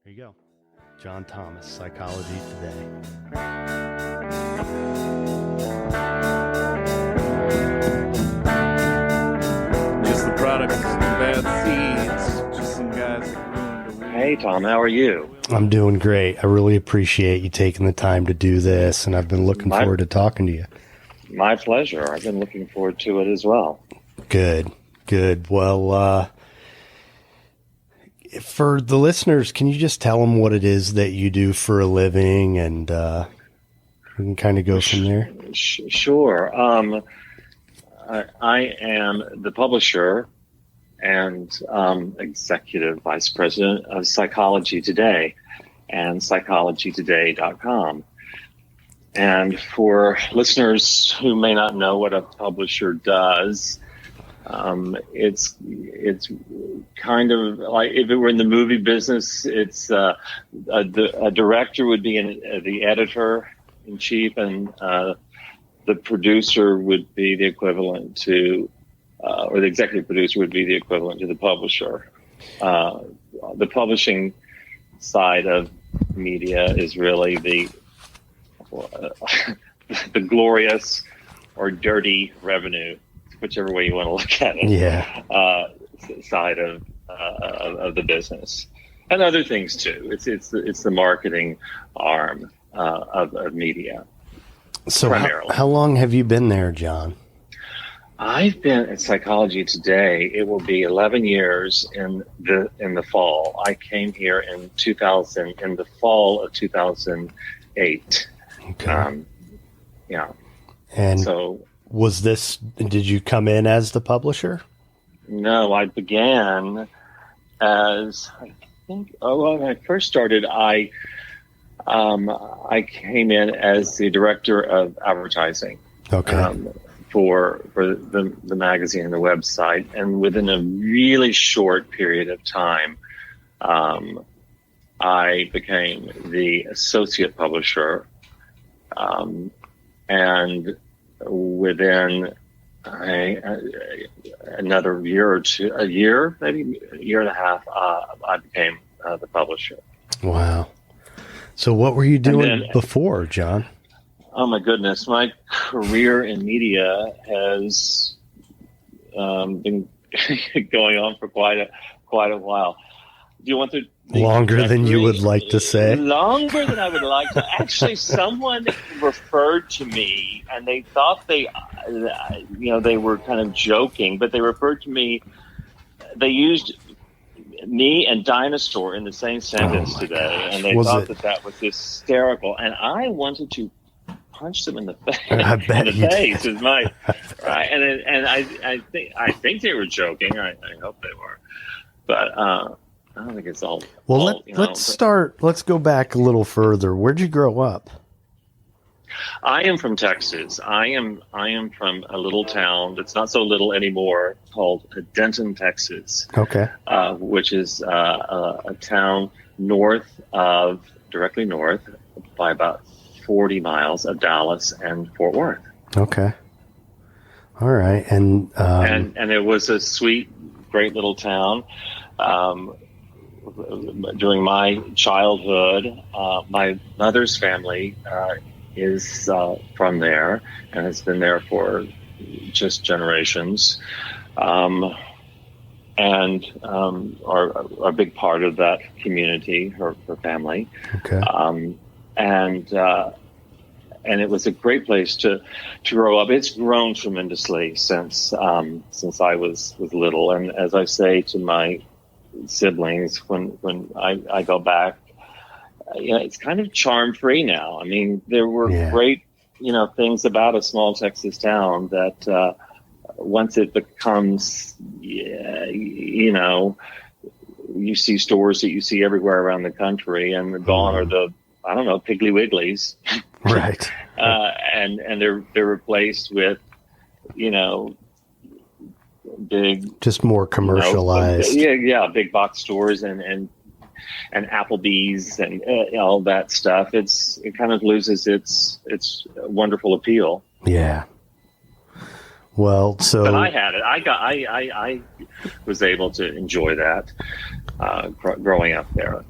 There you go. John Thomas, Psychology Today. Just the product of some bad seeds. Just some guys that ruined the world. Hey, Tom, how are you? I'm doing great. I really appreciate you taking the time to do this, and I've been looking forward to talking to you. My pleasure. I've been looking forward to it as well. Good. Well, for the listeners, can you just tell them what it is that you do for a living, and we can kind of go from there? Sure. I am the publisher and executive vice president of Psychology Today and psychologytoday.com. And for listeners who may not know what a publisher does, it's kind of like if it were in the movie business, it's a director would be the editor in chief, and the producer would be the equivalent to, or the executive producer would be the equivalent to the publisher. The publishing side of media is really the glorious or dirty revenue, whichever way you want to look at it. Yeah. Side of the business, and other things too. It's the marketing arm of media. So how long have you been there, John? I've been at Psychology Today. It will be 11 years in the fall. I came here in the fall of 2008. Okay. Yeah. And so did you come in as the publisher? No, I began as, when I first started, I came in as the director of advertising. Okay. For the magazine and the website, and within a really short period of time, I became the associate publisher, and within another year or two, maybe a year and a half, I became the publisher. Wow. So what were you doing before, John? Oh my goodness, my career in media has been going on for quite a while. Do you want to? Longer than you would like to say? Longer than I would like to. Actually, someone referred to me, and they thought they were kind of joking, but they referred to me. They used me and dinosaur in the same sentence today, and they thought that was hysterical, and I wanted to punch them in the face. I bet you did. Is my right, and I think they were joking. I hope they were, but I don't think it's all. Well, let's go back a little further. Where'd you grow up? I am from Texas. I am from a little town that's not so little anymore called Denton, Texas. Okay. Which is a town directly north by about 40 miles of Dallas and Fort Worth. Okay. All right. And it was a sweet, great little town. During my childhood, my mother's family is from there and has been there for just generations, and are a big part of that community, her family. Okay. And it was a great place to grow up. It's grown tremendously since I was little. And as I say to my siblings, when I go back, it's kind of charm free now. I mean, there were great, things about a small Texas town that once it becomes, you see stores that you see everywhere around the country, and gone are the, I don't know, Piggly Wigglies. Right. And they're replaced with, big, just more commercialized. Big box stores and Applebee's and all that stuff. It kind of loses its wonderful appeal. Yeah. Well, but I had it. I was able to enjoy that growing up there.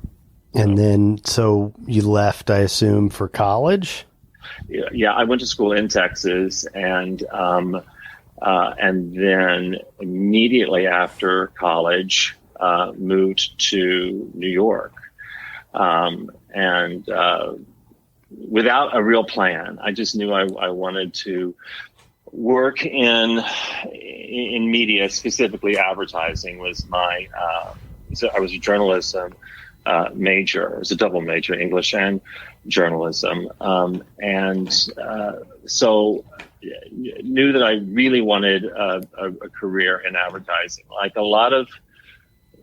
And then, so you left, I assume, for college? Yeah, I went to school in Texas, and then immediately after college, moved to New York, and without a real plan. I just knew I wanted to work in media, specifically advertising. Was my so I was a journalism major. It was a double major, English and journalism, and so knew that I really wanted a career in advertising, like a lot of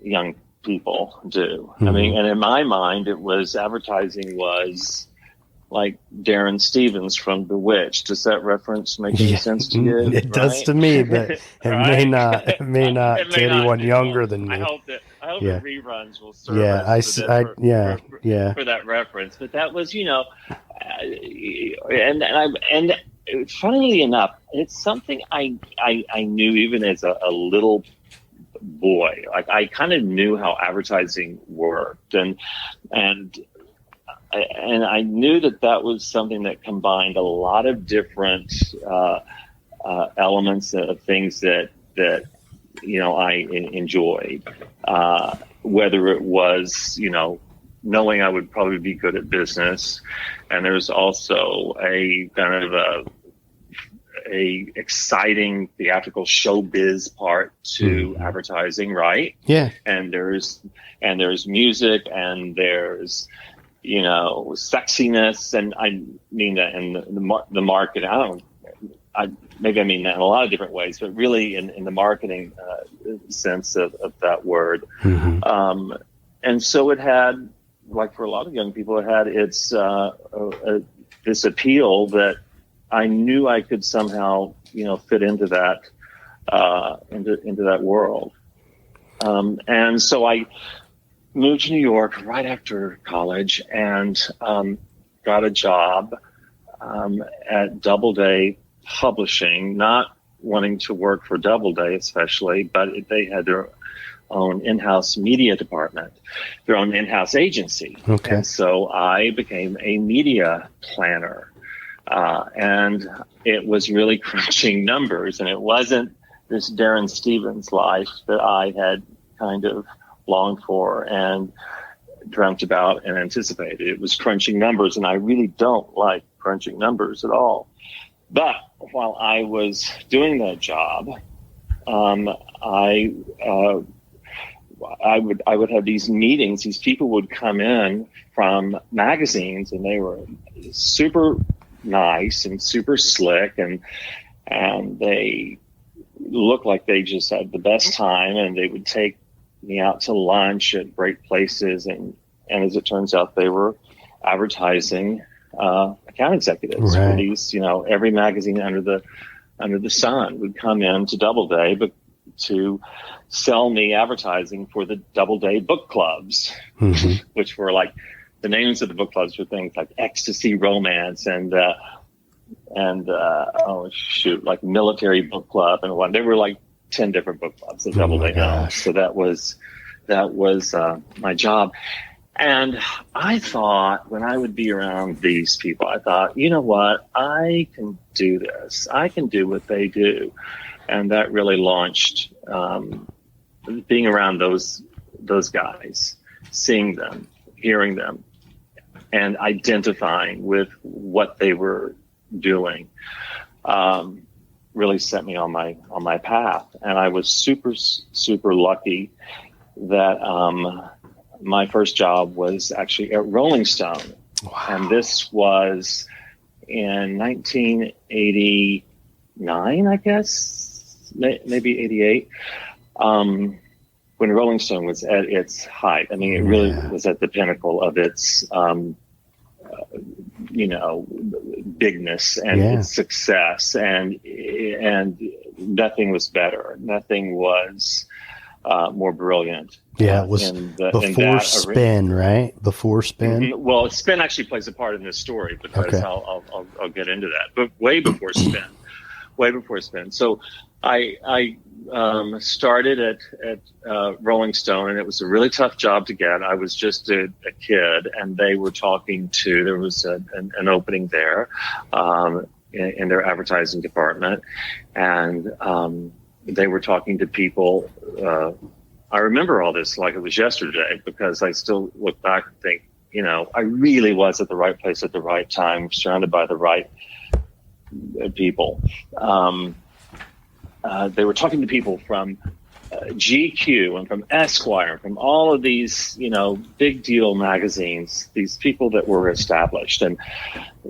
young people do. I mean, and in my mind, it was advertising was like Darren Stevens from Bewitched. Does that reference make any sense to you? It does to me, but it may not. It may not It to may not. anyone younger Well, than me. I hope the Yeah. reruns will serve Yeah, as yeah. for that reference. But that was, and funnily enough, it's something I knew even as a little boy. Like I kind of knew how advertising worked, and I knew that was something that combined a lot of different elements of things that I enjoyed. Whether it was knowing I would probably be good at business, and there's also a kind of a exciting theatrical showbiz part to advertising, right? Yeah. And there's music, and there's sexiness, and I mean that in the market. Maybe I mean that in a lot of different ways, but really in the marketing sense of that word. And so it had, like for a lot of young people, it had its this appeal that I knew I could somehow fit into that into that world. And so I moved to New York right after college, and got a job at Doubleday Publishing, not wanting to work for Doubleday especially, but they had their own in-house media department, their own in-house agency. Okay. And so I became a media planner, and it was really crunching numbers, and it wasn't this Darren Stevens life that I had kind of longed for and dreamt about and anticipated. It was crunching numbers, and I really don't like crunching numbers at all. But while I was doing that job, I would have these meetings. These people would come in from magazines, and they were super nice and super slick, and they looked like they just had the best time, and they would take me out to lunch at great places, and as it turns out, they were advertising account executives for these. Every magazine under the sun would come in to Doubleday, but to sell me advertising for the Doubleday book clubs, which were like the names of the book clubs were things like Ecstasy Romance and like Military Book Club and what. They were like 10 different book clubs that Doubleday owned. So that was my job. And I thought, when I would be around these people, I thought, you know what, I can do this. I can do what they do. And that really launched being around those guys, seeing them, hearing them, and identifying with what they were doing. Really set me on my path. And I was super, super lucky that my first job was actually at Rolling Stone. Wow. And this was in 1989, I guess, maybe 88, when Rolling Stone was at its height. I mean, it really was at the pinnacle of its, bigness and its success, and nothing was better. Nothing was more brilliant. Yeah, it was before Spin, right? Before Spin. Mm-hmm. Well, Spin actually plays a part in this story, because I'll get into that. But way before Spin, So I started at Rolling Stone, and it was a really tough job to get. I was just a kid, and they were talking to. There was an opening there in their advertising department, and they were talking to people. I remember all this like it was yesterday because I still look back and think, I really was at the right place at the right time, surrounded by the right people. They were talking to people from GQ and from Esquire and from all of these, big deal magazines, these people that were established. And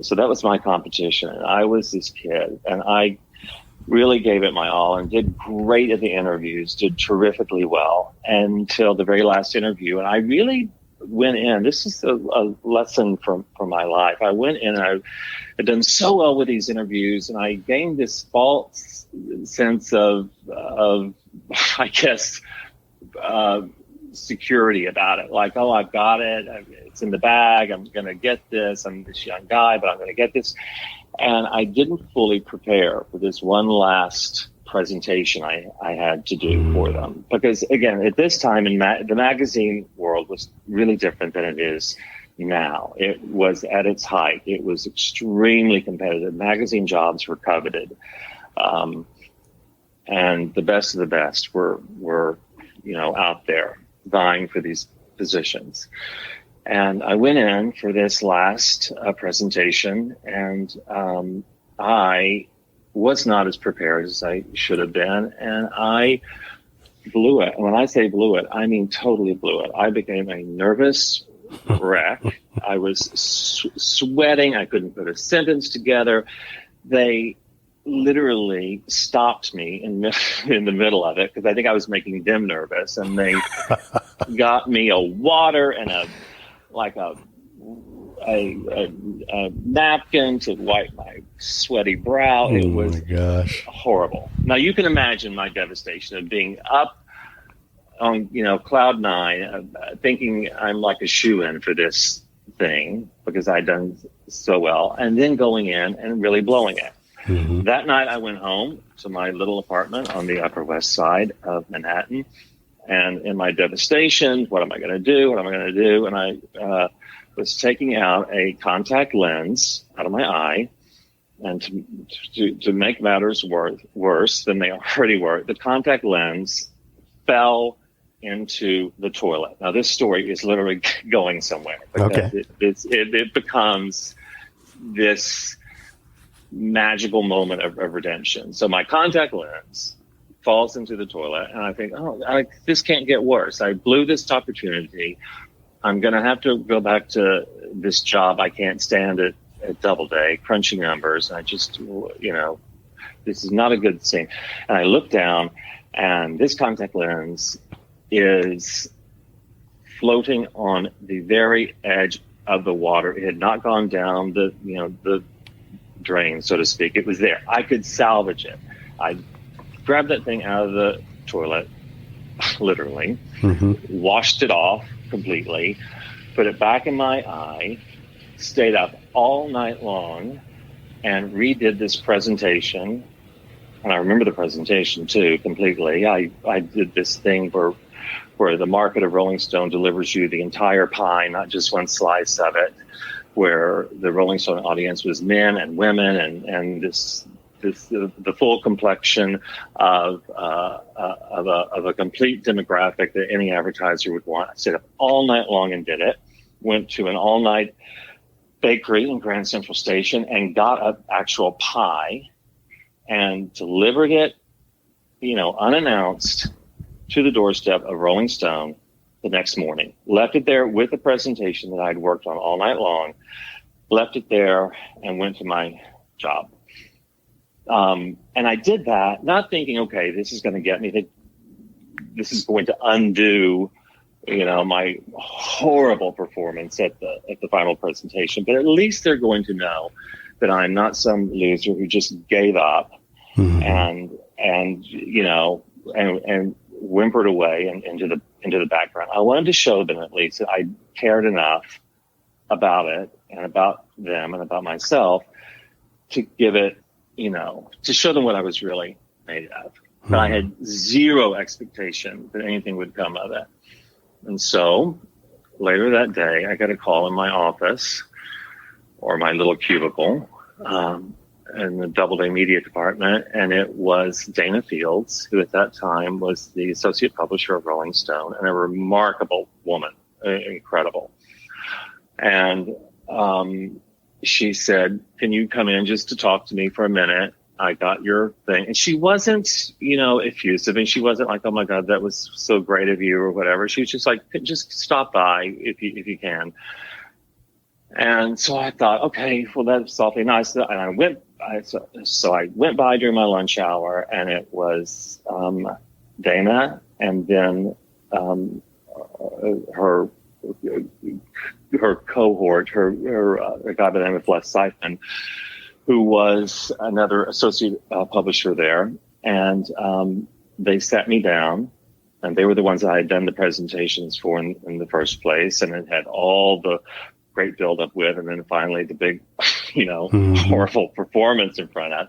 so that was my competition. And I was this kid, and I really gave it my all and did great at the interviews, did terrifically well until the very last interview. And I really went in. This is a lesson from my life. I went in and I had done so well with these interviews, and I gained this false sense of I guess, security about it. Like, oh, I've got it. It's in the bag. I'm going to get this. I'm this young guy, but I'm going to get this. And I didn't fully prepare for this one last presentation I had to do for them. Because, again, at this time, in the magazine world was really different than it is now. It was at its height. It was extremely competitive. Magazine jobs were coveted. And the best of the best were out there vying for these positions. And I went in for this last presentation, and I was not as prepared as I should have been, and I blew it. And when I say blew it, I mean totally blew it. I became a nervous wreck. I was sweating. I couldn't put a sentence together. They literally stopped me in the middle of it because I think I was making them nervous, and they got me a water and a napkin to wipe my sweaty brow. It was my gosh. horrible. Now you can imagine my devastation of being up on cloud nine, thinking I'm like a shoo-in for this thing because I'd done so well, and then going in and really blowing it. Mm-hmm. That night I went home to my little apartment on the Upper West Side of Manhattan, and in my devastation, what am I going to do? What am I going to do? And I was taking out a contact lens out of my eye, and to make matters worse than they already were, the contact lens fell into the toilet. Now, this story is literally going somewhere because it becomes this magical moment of redemption. So my contact lens falls into the toilet, and I think, this can't get worse. I blew this opportunity. I'm going to have to go back to this job. I can't stand it at Doubleday, crunching numbers. I just, this is not a good scene. And I look down, and this contact lens is floating on the very edge of the water. It had not gone down the drain, so to speak. It was there. I could salvage it. I grabbed that thing out of the toilet, literally, washed it off completely, put it back in my eye, stayed up all night long, and redid this presentation. And I remember the presentation too completely. I did this thing where the market of Rolling Stone delivers you the entire pie, not just one slice of it, where the Rolling Stone audience was men and women and the full complexion of a complete demographic that any advertiser would want. I stayed up all night long and did it. Went to an all-night bakery in Grand Central Station and got an actual pie and delivered it, unannounced to the doorstep of Rolling Stone the next morning. Left it there with the presentation that I'd worked on all night long. Left it there and went to my job. And I did that, not thinking, okay, this is going to get me. This is going to undo, my horrible performance at the final presentation. But at least they're going to know that I'm not some loser who just gave up and whimpered away and into the background. I wanted to show them at least that I cared enough about it and about them and about myself to give it, to show them what I was really made of. But I had zero expectation that anything would come of it. And so later that day, I got a call in my office or my little cubicle in the Doubleday Media Department, and it was Dana Fields, who at that time was the associate publisher of Rolling Stone, and a remarkable woman, incredible. And she said, "Can you come in just to talk to me for a minute? I got your thing." And she wasn't, effusive, and she wasn't like, "Oh my God, that was so great of you," or whatever. She was just like, "Just stop by if you can." And so I thought, okay, well, that's awfully nice. And I went by during my lunch hour, and it was Dana, and then her cohort, a guy by the name of Les Siphon, who was another associate publisher there. And they sat me down, and they were the ones I had done the presentations for in the first place, and it had all the great build up with, and then finally the big, horrible performance in front of.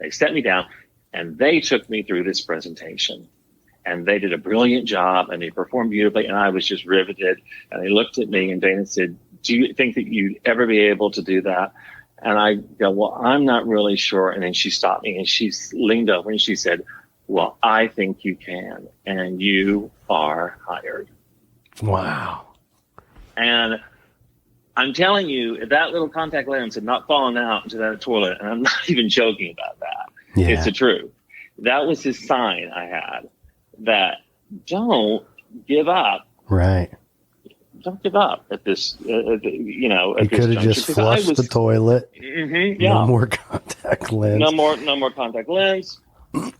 They set me down, and they took me through this presentation, and they did a brilliant job, and they performed beautifully, and I was just riveted. And they looked at me, and Dana said, "Do you think that you'd ever be able to do that?" And I go, "Well, I'm not really sure." And then she stopped me, and she leaned over and she said, "Well, I think you can, and you are hired." Wow. And I'm telling you, that little contact lens had not fallen out into that toilet, and I'm not even joking about that. Yeah. It's the truth. That was his sign I had, that don't give up. Right. Don't give up at this, at You this could have just flushed the toilet. Mm-hmm, yeah. No more contact lens. No more contact lens.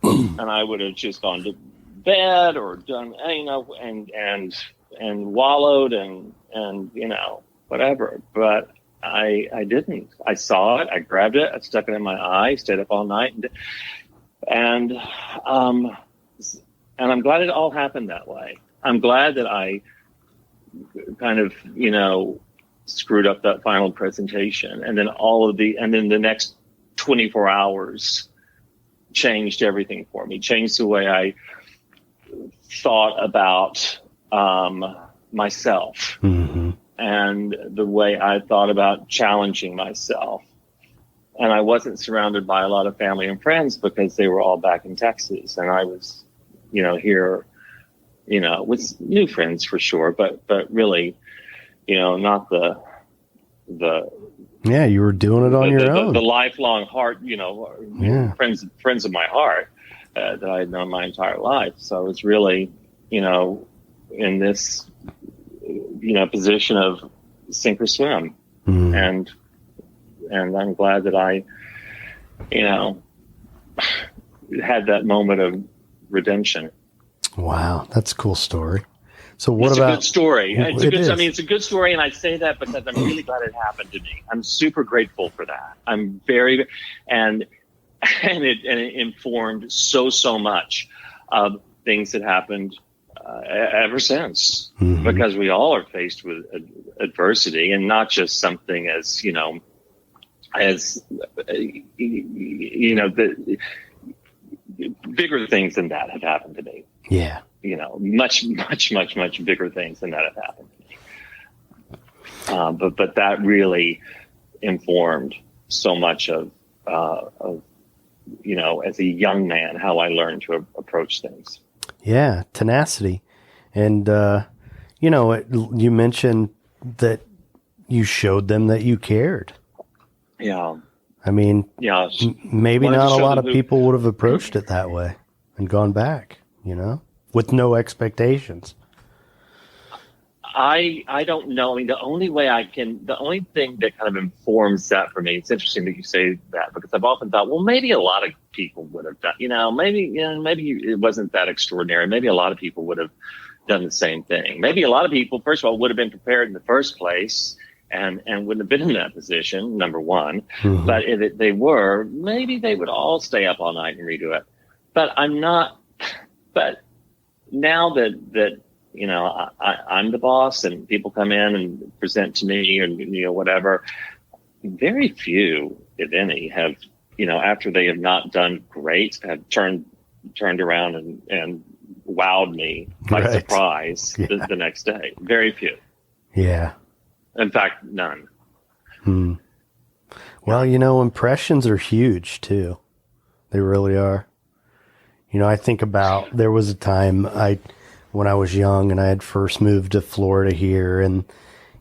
And I would have just gone to bed or done, and wallowed and whatever. But I didn't. I saw it. I grabbed it. I stuck it in my eye. Stayed up all night, and I'm glad it all happened that way. I'm glad that I kind of screwed up that final presentation, and then the next 24 hours changed everything for me. Changed the way I thought about myself. Mm-hmm. And the way I thought about challenging myself. And I wasn't surrounded by a lot of family and friends because they were all back in Texas. And I was, here, with new friends for sure, but really, not the yeah, you were doing it on your own. The lifelong heart, friends of my heart that I had known my entire life. So I was really, in this, position of sink or swim. And I'm glad that I, had that moment of redemption. Wow. That's a cool story. So what it's about a good story? It's a good story. And I say that because I'm really glad it happened to me. I'm super grateful for that. I'm very, and it informed so much of things that happened ever since, because we all are faced with adversity, and not just something as the bigger things than that have happened to me. Yeah. Much bigger things than that have happened to me. But that really informed so much of as a young man, how I learned to approach things. Yeah, tenacity. And, you mentioned that you showed them that you cared. Yeah. I mean, yeah. Maybe not a lot of people would have approached it that way and gone back, with no expectations. I don't know. I mean, the only thing that kind of informs that for me, it's interesting that you say that, because I've often thought, well, maybe a lot of people would have done, maybe it wasn't that extraordinary. Maybe a lot of people would have done the same thing. Maybe a lot of people, first of all, would have been prepared in the first place and wouldn't have been in that position, number one. Mm-hmm. But if they were, maybe they would all stay up all night and redo it. But now that I'm the boss and people come in and present to me and, whatever, very few, if any, have, after they have not done great, have turned turned around and wowed me by Right. surprise Yeah. the next day. Very few. Yeah. In fact, none. Hmm. Well, impressions are huge too. They really are. I think about there was a time when I was young and I had first moved to Florida here, and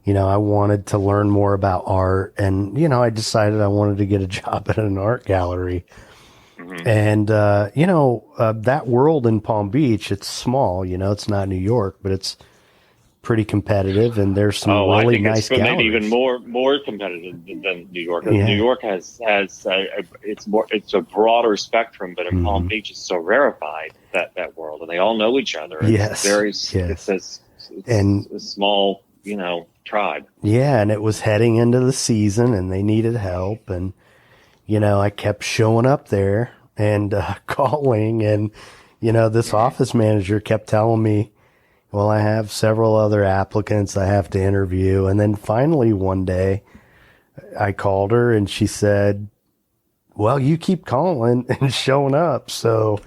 I wanted to learn more about art, and I decided I wanted to get a job at an art gallery. Mm-hmm. And that world in Palm Beach, it's small, it's not New York, but it's pretty competitive, and there's some Oh, I really think nice it's maybe even galleries. more competitive than New York. New Yeah. York has it's a broader spectrum, but in Palm Mhm. Beach it's so rarefied that world, and they all know each other. Yes. It's And a small tribe. yeah, and it was heading into the season and they needed help. And, I kept showing up there and calling. And, this office manager kept telling me, well, I have several other applicants I have to interview. And then finally one day I called her and she said, well, you keep calling and showing up. So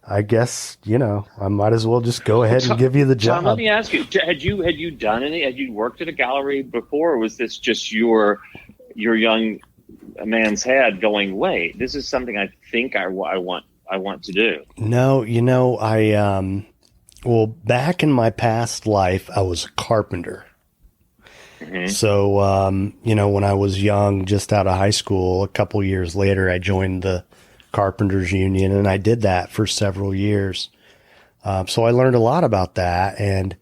I guess, I might as well just go ahead and give you the Tom, let job. me ask you: had you done any? Had you worked at a gallery before, or was this just your young man's head going, "Wait, this is something I think I want to do"? No, well, back in my past life, I was a carpenter. Mm-hmm. So, when I was young, just out of high school, a couple years later, I joined the Carpenters Union, and I did that for several years. So I learned a lot about that, and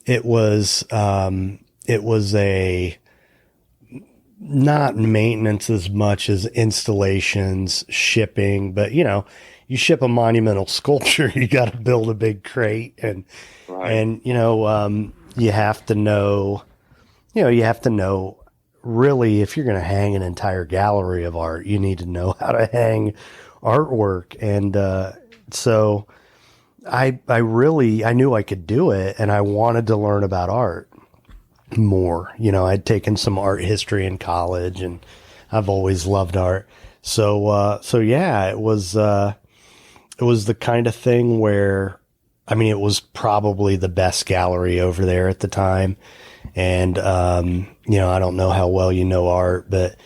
it was a not maintenance as much as installations, shipping, but you ship a monumental sculpture, you got to build a big crate, and Right. you have to know. You have to know really if you're going to hang an entire gallery of art, you need to know how to hang artwork. And so I knew I could do it, and I wanted to learn about art more. I'd taken some art history in college, and I've always loved art. So yeah, it was the kind of thing where, I mean, it was probably the best gallery over there at the time. And, I don't know how well you know art, but,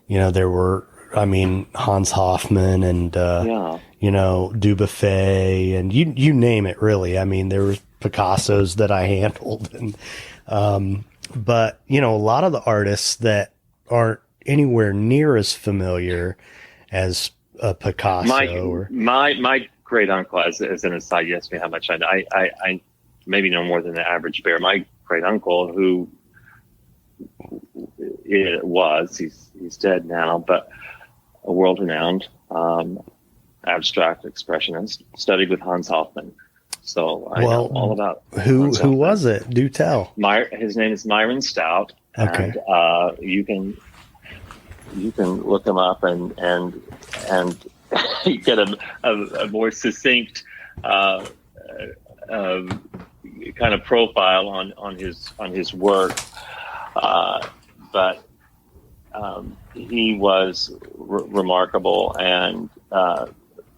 there were, Hans Hofmann and, Yeah. Dubuffet and you name it really. I mean, there were Picassos that I handled and, but, a lot of the artists that aren't anywhere near as familiar as a Picasso My great uncle, as an aside, you asked me how much I maybe no more than the average bear. My great uncle, who he's dead now, but a world renowned abstract expressionist, studied with Hans Hofmann. So I know all about who Hans Hofmann. was it? Do tell. His name is Myron Stout, Okay. and you can look him up and you get a more succinct kind of profile on his work, but he was remarkable, and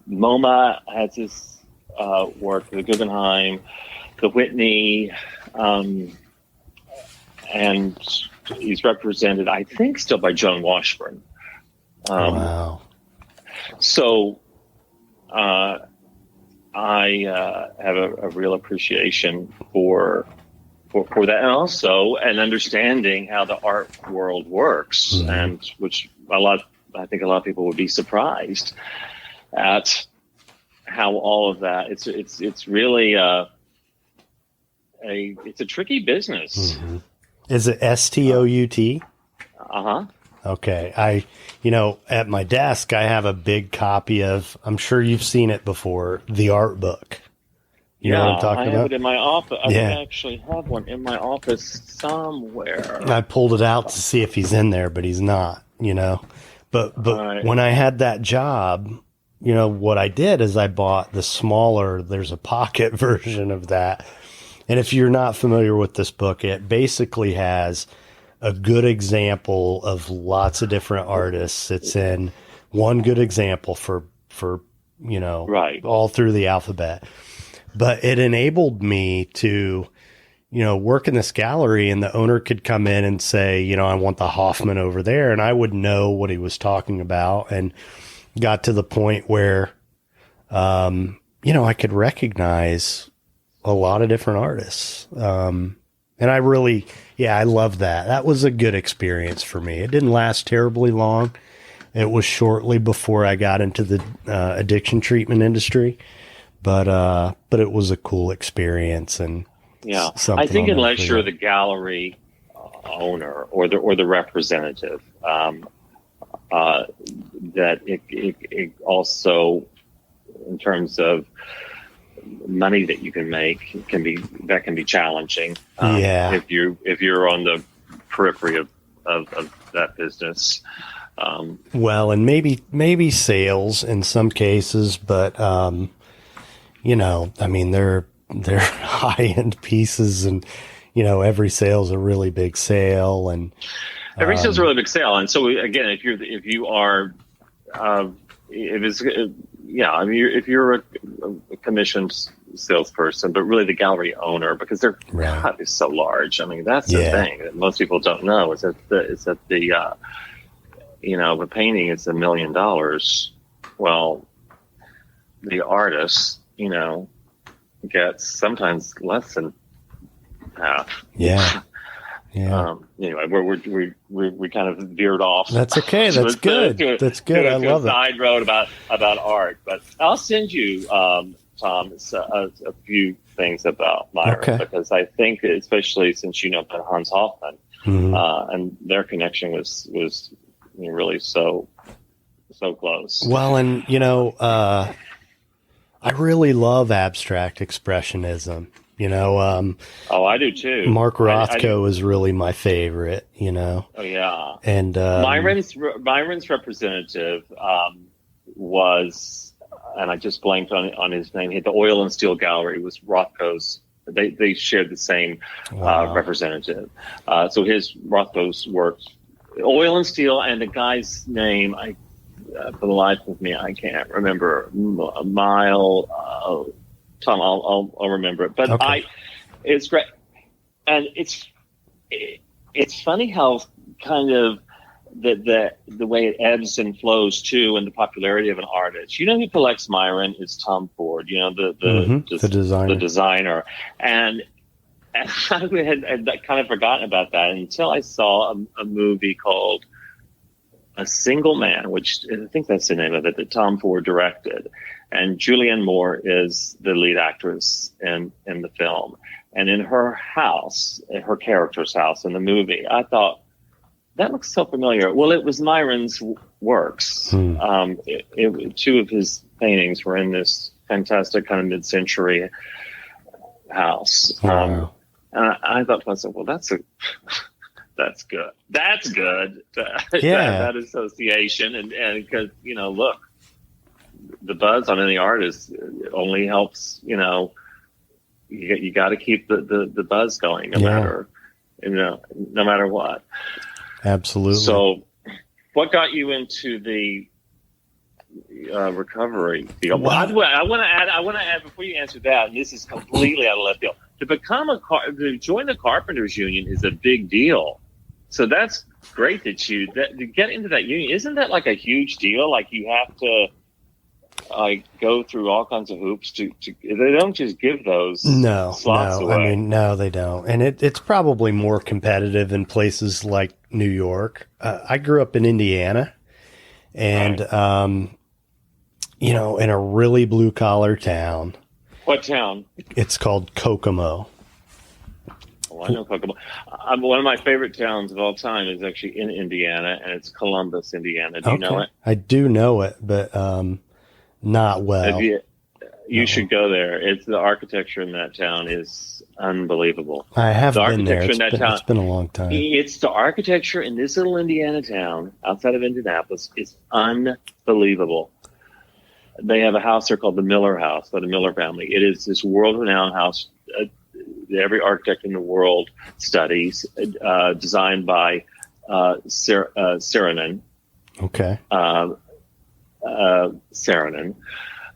MoMA has his work, the Guggenheim, the Whitney, and he's represented, I think, still by Joan Washburn. Wow. So I have a real appreciation for that, and also an understanding how the art world works, Mm-hmm. and which I think a lot of people would be surprised at how all of that. It's really it's a tricky business. Mm-hmm. Is it STOUT? Uh-huh. Okay. At my desk, I have a big copy of, I'm sure you've seen it before, the art book. You know what I'm talking I have about? it in my office. Yeah. I actually have one in my office somewhere. I pulled it out to see if he's in there, but he's not, But Right. when I had that job, what I did is I bought the smaller, there's a pocket version of that. And if you're not familiar with this book, it basically has a good example of lots of different artists. It's in one good example for Right. all through the alphabet. But it enabled me to, work in this gallery, and the owner could come in and say, I want the Hoffman over there. And I would know what he was talking about, and got to the point where, I could recognize a lot of different artists. And I really, I love that. That was a good experience for me. It didn't last terribly long. It was shortly before I got into the addiction treatment industry, but it was a cool experience. And yeah, something I think I'll never unless you're forget. the gallery owner or the representative, that it also, in terms of money that you can make, can be challenging. Yeah. If you're on the periphery of that business. Well, and maybe sales in some cases, but they're high end pieces, and every sale's a really big sale, and Every sale's a really big sale, and so again, if you're a commissioned salesperson, but really the gallery owner, because they're Right. God, it's so large. I mean, that's the Yeah. thing that most people don't know is that the a painting is $1 million. Well, the artist, gets sometimes less than half. Yeah. Yeah. Anyway, we kind of veered off. That's okay. That's good. That's good. I love it. Side road about art, but I'll send you, Tom, a few things about Myron, Okay. because I think, especially since about Hans Hoffman, and their connection was really so close. Well, and I really love abstract expressionism. Oh, I do too. Mark I Rothko do. is really my favorite. Oh yeah. And Myron's representative was, and I just blanked on his name. The Oil and Steel Gallery was Rothko's. They shared the same Wow. representative. So Rothko's works, Oil and Steel, and the guy's name, for the life of me, I can't remember. Tom, I'll remember it. But Okay. it's great, and it's funny how kind of the way it ebbs and flows too, and the popularity of an artist. Who collects Myron is Tom Ford. The designer. the designer, and I had kind of forgotten about that until I saw a movie called A Single Man, which I think that's the name of it, that Tom Ford directed. And Julianne Moore is the lead actress in the film. And in her house, in her character's house in the movie, I thought, that looks so familiar. Well, it was Myron's works. Two of his paintings were in this fantastic kind of mid-century house. Wow. And I thought to myself, well, that's good. That's good. Yeah. that association. And because, look, the buzz on any artist only helps, you got to keep the buzz going no matter what. Absolutely. So what got you into the recovery field? Well, I want to add before you answer that, and this is completely out of left field. To join the Carpenters Union is a big deal. So that's great that to get into that union. Isn't that like a huge deal? Like you have to go through all kinds of hoops to they don't just give those slots away. No, they don't. And it's probably more competitive in places like New York. I grew up in Indiana, and Right. in a really blue collar town. What town? It's called Kokomo. Oh, I know Kokomo. One of my favorite towns of all time is actually in Indiana, and it's Columbus, Indiana. Do you know it? I do know it, but not well. You should go there. It's the architecture in that town is unbelievable. I have The been there. architecture It's been a long time. It's the architecture in this little Indiana town outside of Indianapolis is unbelievable. They have a house there called the Miller House by the Miller family. It is this world-renowned house. Every architect in the world studies, designed by Saarinen. Okay. Saarinen.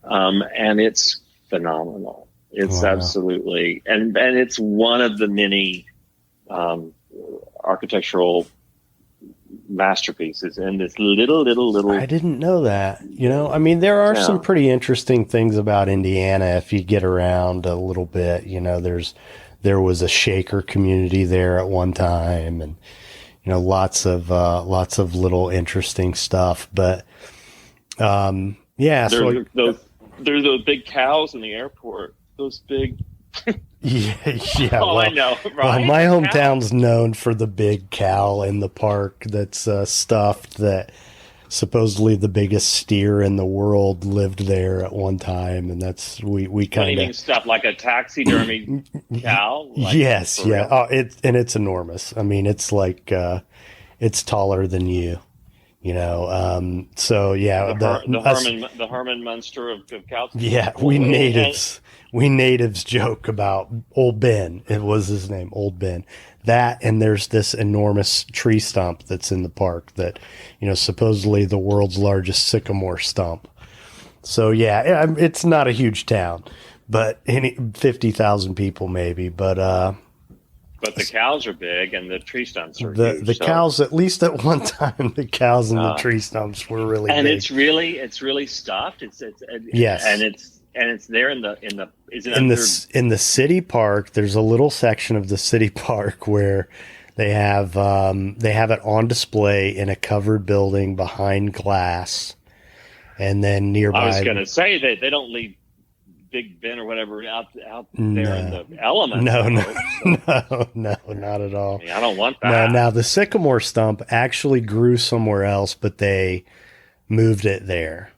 and it's phenomenal. It's Wow. absolutely, and it's one of the many architectural masterpieces in this little. I didn't know that. I mean, there are some pretty interesting things about Indiana if you get around a little bit. There was a Shaker community there at one time, and lots of little interesting stuff. But yeah, there's those big cows in the airport. Those big. Yeah. Oh, I know, right? Well, my hometown's known for the big cow in the park that's stuffed, that supposedly the biggest steer in the world lived there at one time, and that's we kind of stuff like a taxidermy cow. Like, yes, yeah. Oh, it's enormous. I mean, it's like it's taller than you. So yeah, the Herman Munster of cows. Yeah, we natives joke about Old Ben. It was his name, Old Ben. That, and there's this enormous tree stump that's in the park that, supposedly the world's largest sycamore stump. So yeah, it's not a huge town, but 50,000 people maybe, but the cows are big and the tree stumps are huge. The cows, at least at one time, the cows and the tree stumps were really and big. it's really stuffed. Yes, and it's there in the in the city park. There's a little section of the city park where they have it on display in a covered building behind glass, and then nearby. I was going to say that they don't leave Big Ben or whatever out there in the elements. No, not at all. I don't want that. Now the sycamore stump actually grew somewhere else, but they moved it there.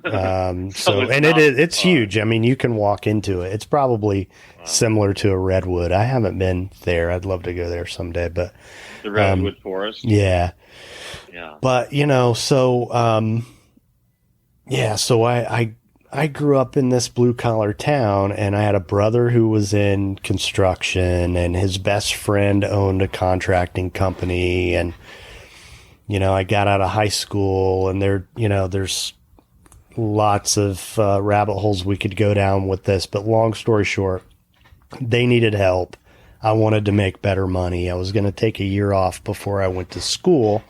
It's huge. I mean, you can walk into it. It's probably similar to a redwood. I haven't been there. I'd love to go there someday, but the redwood forest. Yeah. But so I grew up in this blue collar town, and I had a brother who was in construction, and his best friend owned a contracting company. And, I got out of high school, and there's lots of rabbit holes we could go down with this, but long story short, they needed help. I wanted to make better money. I was going to take a year off before I went to school.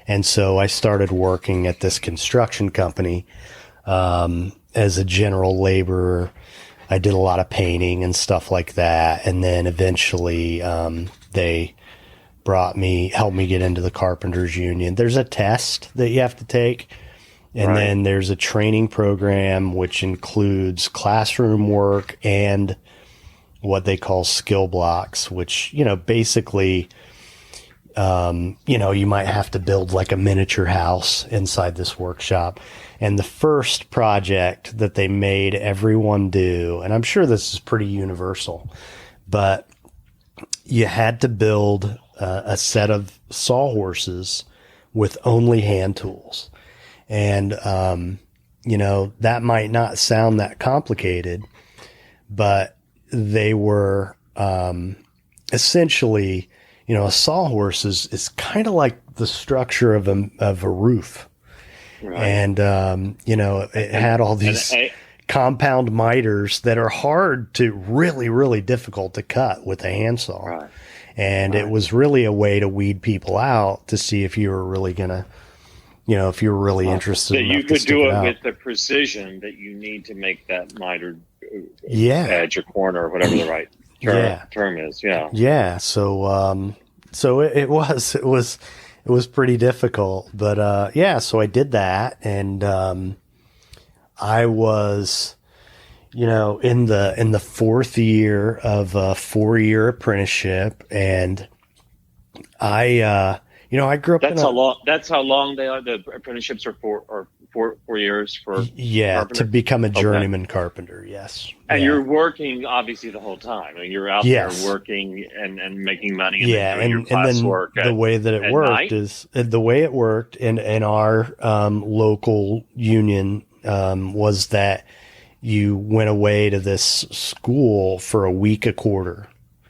And so I started working at this construction company, as a general laborer. I did a lot of painting and stuff like that. And then eventually, they helped me get into the carpenters union. There's a test that you have to take. And then there's a training program, which includes classroom work and what they call skill blocks, which, basically, you might have to build like a miniature house inside this workshop. And the first project that they made everyone do, and I'm sure this is pretty universal, but you had to build a set of sawhorses with only hand tools. And, that might not sound that complicated, but they were, essentially, a sawhorse is kind of like the structure of a roof. Right. And, it had all these compound miters that are hard to really, really difficult to cut with a handsaw. Right. And it was really a way to weed people out to see if you were really going to, if you were really interested. That you could do it with the precision that you need to make that mitered edge or corner or whatever the right term is. Yeah. Yeah. So it was pretty difficult, but so I did that, and I was, in the fourth year of a 4-year apprenticeship, and I grew up. That's how long they are. The apprenticeships are 4 years for carpenter? To become a journeyman carpenter. Yes, and you're working obviously the whole time. I mean, you're out there working and making money. And doing your class work. The way that it worked is the way it worked in our local union was that you went away to this school for a week a quarter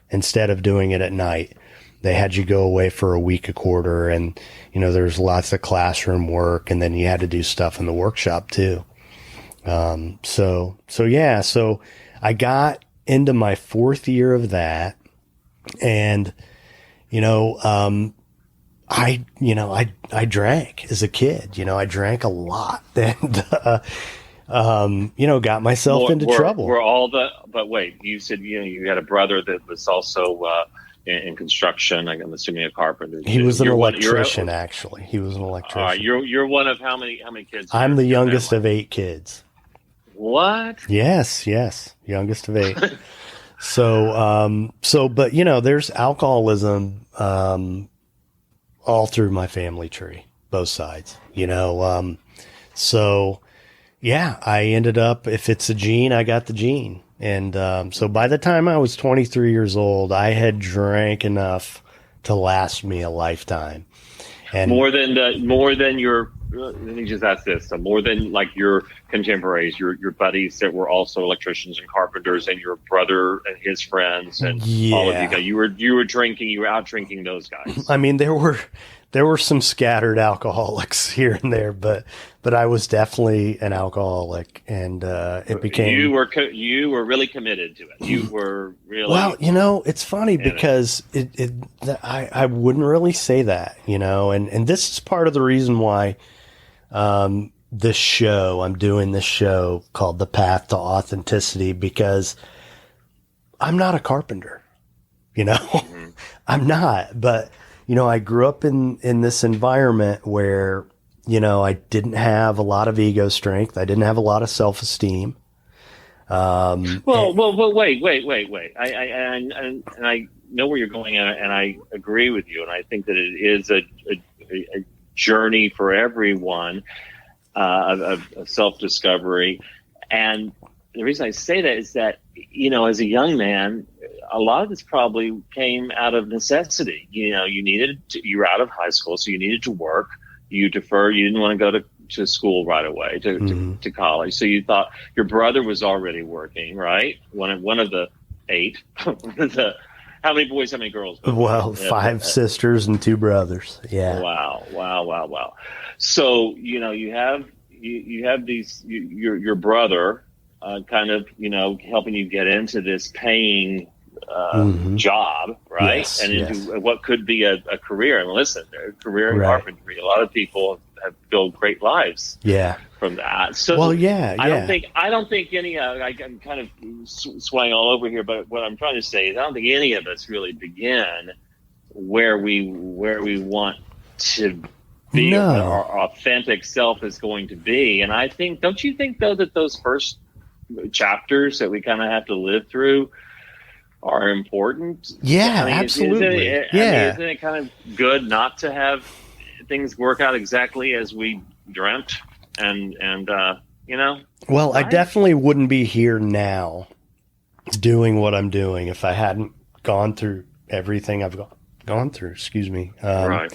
instead of doing it at night. They had you go away for a week a quarter, and, there's lots of classroom work, and then you had to do stuff in the workshop too. So I got into my fourth year of that, and, I drank as a kid. I drank a lot, and, got myself into trouble. But wait, you said, you had a brother that was also, in construction. I'm assuming a carpenter. He was an electrician, actually. He was an electrician. You're one of how many kids? I'm the youngest of 8 kids. What? Yes, youngest of 8. But there's alcoholism all through my family tree, both sides. I ended up, if it's a gene, I got the gene. And so by the time I was 23 years old, I had drank enough to last me a lifetime. And more than your, let me just ask this. So more than like your contemporaries, your buddies that were also electricians and carpenters, and your brother and his friends, and all of you guys. You were out drinking those guys. I mean, there were some scattered alcoholics here and there, but I was definitely an alcoholic, and it became. You were really committed to it. You were really. Well, it's funny because I wouldn't really say that, and this is part of the reason why I'm doing this show called The Path to Authenticity, because I'm not a carpenter, mm-hmm. I'm not, but I grew up in this environment where, I didn't have a lot of ego strength. I didn't have a lot of self-esteem. Wait. I know where you're going, and I agree with you. And I think that it is a journey for everyone, of self-discovery. And the reason I say that is that, as a young man, a lot of this probably came out of necessity. You were out of high school, so you needed to work. You deferred. You didn't want to go to school right away, to college. So you thought your brother was already working, right? One of the 8. How many boys? How many girls? Well, 5 sisters and 2 brothers. Yeah. Wow. So you have these your brother kind of helping you get into this paying job, right? Yes, and into what could be a career. And listen, a career in carpentry. A lot of people have built great lives. Yeah. From that. So well, yeah. I don't think any. I'm kind of swaying all over here, but what I'm trying to say is I don't think any of us really begin where we want to be. No. Our authentic self is going to be. And I think, don't you think though that those first chapters that we kind of have to live through are important? Yeah, absolutely. Isn't it kind of good not to have things work out exactly as we dreamt? Well, I definitely wouldn't be here now doing what I'm doing if I hadn't gone through everything I've gone through. Excuse me. Right.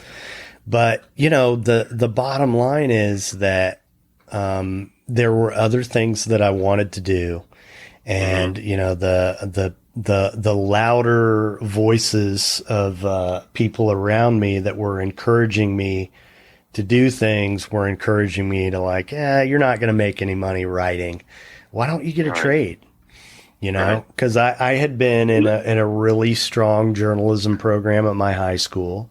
But the bottom line is that there were other things that I wanted to do, and the louder voices of people around me that were encouraging me to do things were encouraging me to you're not going to make any money writing. Why don't you get a trade? Because I had been in a really strong journalism program at my high school,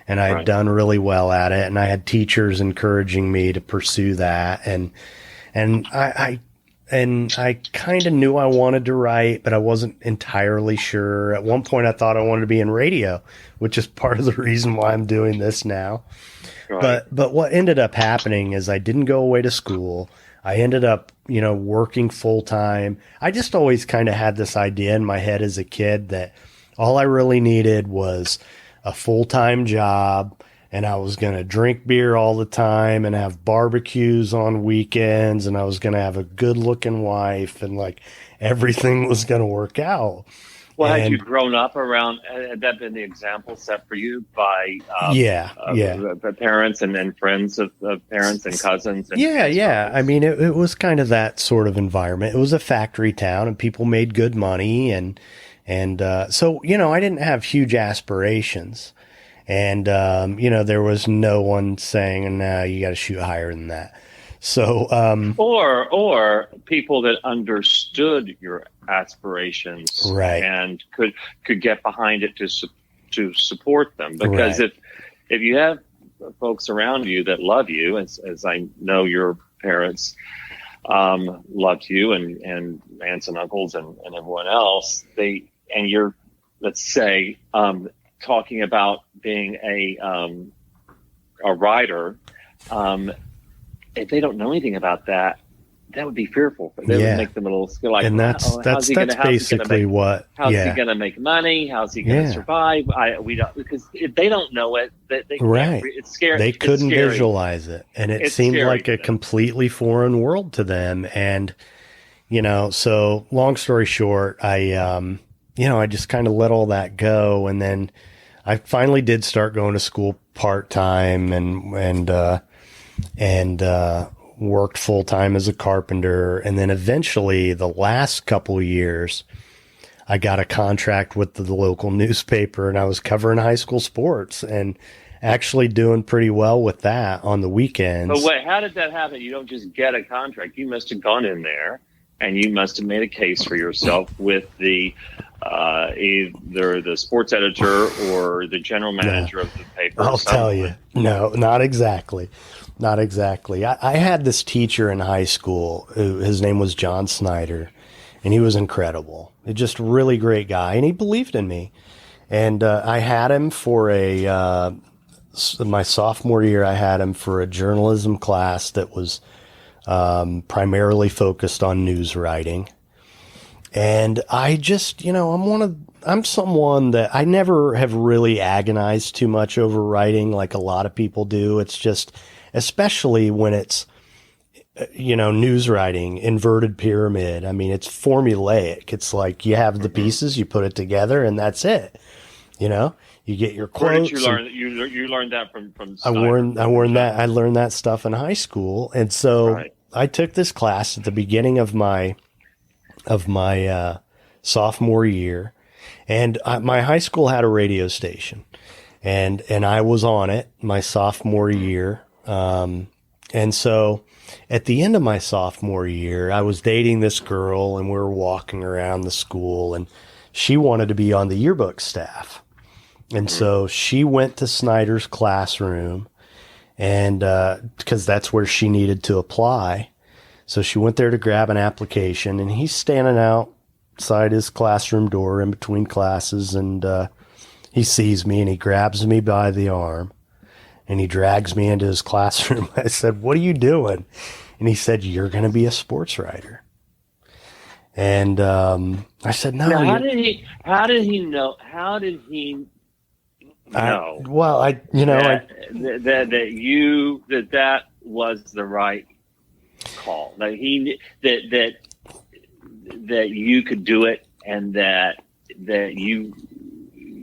and I had done really well at it, and I had teachers encouraging me to pursue that, and I kind of knew I wanted to write, but I wasn't entirely sure. At one point, I thought I wanted to be in radio, which is part of the reason why I'm doing this now. Right. But what ended up happening is I didn't go away to school. I ended up, working full time. I just always kind of had this idea in my head as a kid that all I really needed was a full-time job, and I was going to drink beer all the time and have barbecues on weekends, and I was going to have a good-looking wife, and everything was going to work out. Well, had you grown up around? Had that been the example set for you by parents and friends of parents and cousins? And yeah. I mean, it was kind of that sort of environment. It was a factory town, and people made good money, and so I didn't have huge aspirations, and there was no one saying, "No, you got to shoot higher than that." So, or people that understood your aspirations right. and could get behind it to support them. Because Right. if you have folks around you that love you, as I know your parents loved you, and aunts and uncles and everyone else, and you're, let's say, talking about being a writer, if they don't know anything about that, that would be fearful. They would make them a little like, and that's basically what. How's he going to make money? How's he going to survive? We don't, because if they don't know it, they right. It's scary. They couldn't visualize it, and it seemed like a completely foreign world to them. And so long story short, I just kind of let all that go, and then I finally did start going to school part time, and worked full time as a carpenter. And then eventually the last couple of years, I got a contract with the local newspaper, and I was covering high school sports and actually doing pretty well with that on the weekends. But wait, how did that happen? You don't just get a contract. You must have gone in there and you must have made a case for yourself with the either the sports editor or the general manager of the paper. I'll tell you. No, not exactly. Not exactly. I had this teacher in high school. His name was John Snyder, and he was incredible. Just a really great guy, and he believed in me. And I had him for my sophomore year, I had him for a journalism class that was primarily focused on news writing. And I just, I'm someone that I never have really agonized too much over writing like a lot of people do. It's just, especially when it's, news writing, inverted pyramid. I mean, it's formulaic. It's like you have the pieces, you put it together, and that's it. You get your quotes. Where did you learn? You learned that from Snyder. I learned that stuff in high school, and so I took this class at the beginning of my sophomore year, and my high school had a radio station, and I was on it my sophomore year. And so at the end of my sophomore year, I was dating this girl, and we were walking around the school, and she wanted to be on the yearbook staff. And so she went to Snyder's classroom, and because that's where she needed to apply. So she went there to grab an application, and he's standing outside his classroom door in between classes, and he sees me, and he grabs me by the arm, and he drags me into his classroom. I said, "What are you doing?" And he said, "You're going to be a sports writer." And I said, "No." Now, how did he know? How did he know? That was the right call. That that you could do it, and that you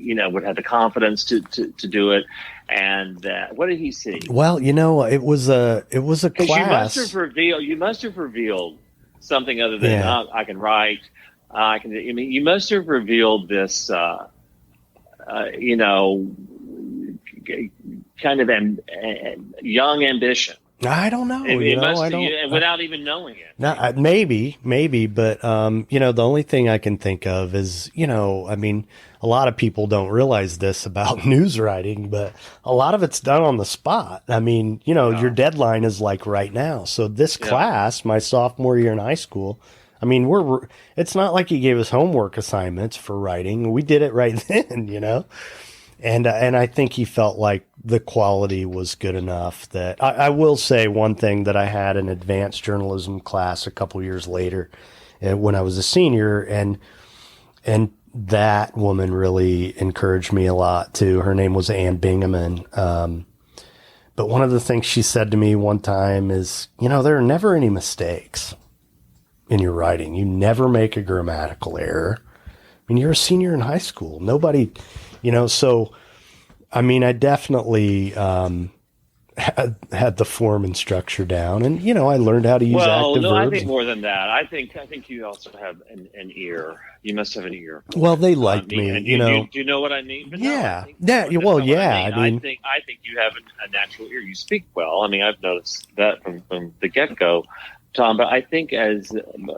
would have the confidence to do it. And what did he see? Well, it was a class. You must have revealed something other than I can write. I can. I mean, you must have revealed this. Kind of young ambition. I don't know. Without even knowing it. No, maybe, but the only thing I can think of is, I mean, a lot of people don't realize this about news writing, but a lot of it's done on the spot. I mean, your deadline is like right now. So this class, my sophomore year in high school, I mean, it's not like he gave us homework assignments for writing. We did it right then, And I think he felt like the quality was good enough that I will say one thing, that I had an advanced journalism class a couple years later when I was a senior, and that woman really encouraged me a lot too. Her name was Ann Bingaman. But one of the things she said to me one time is, there are never any mistakes in your writing. You never make a grammatical error. I mean, you're a senior in high school. Nobody... so, I mean, I definitely had the form and structure down, and I learned how to use active verbs. I think more than that. I think you also have an ear You must have an ear. Well, they liked me, And you know. do you know what I mean? But no, I Yeah. think Yeah. that's Well, not what yeah. I mean, I think you have a natural ear. You speak well. I mean, I've noticed that from the get go, Tom. But I think as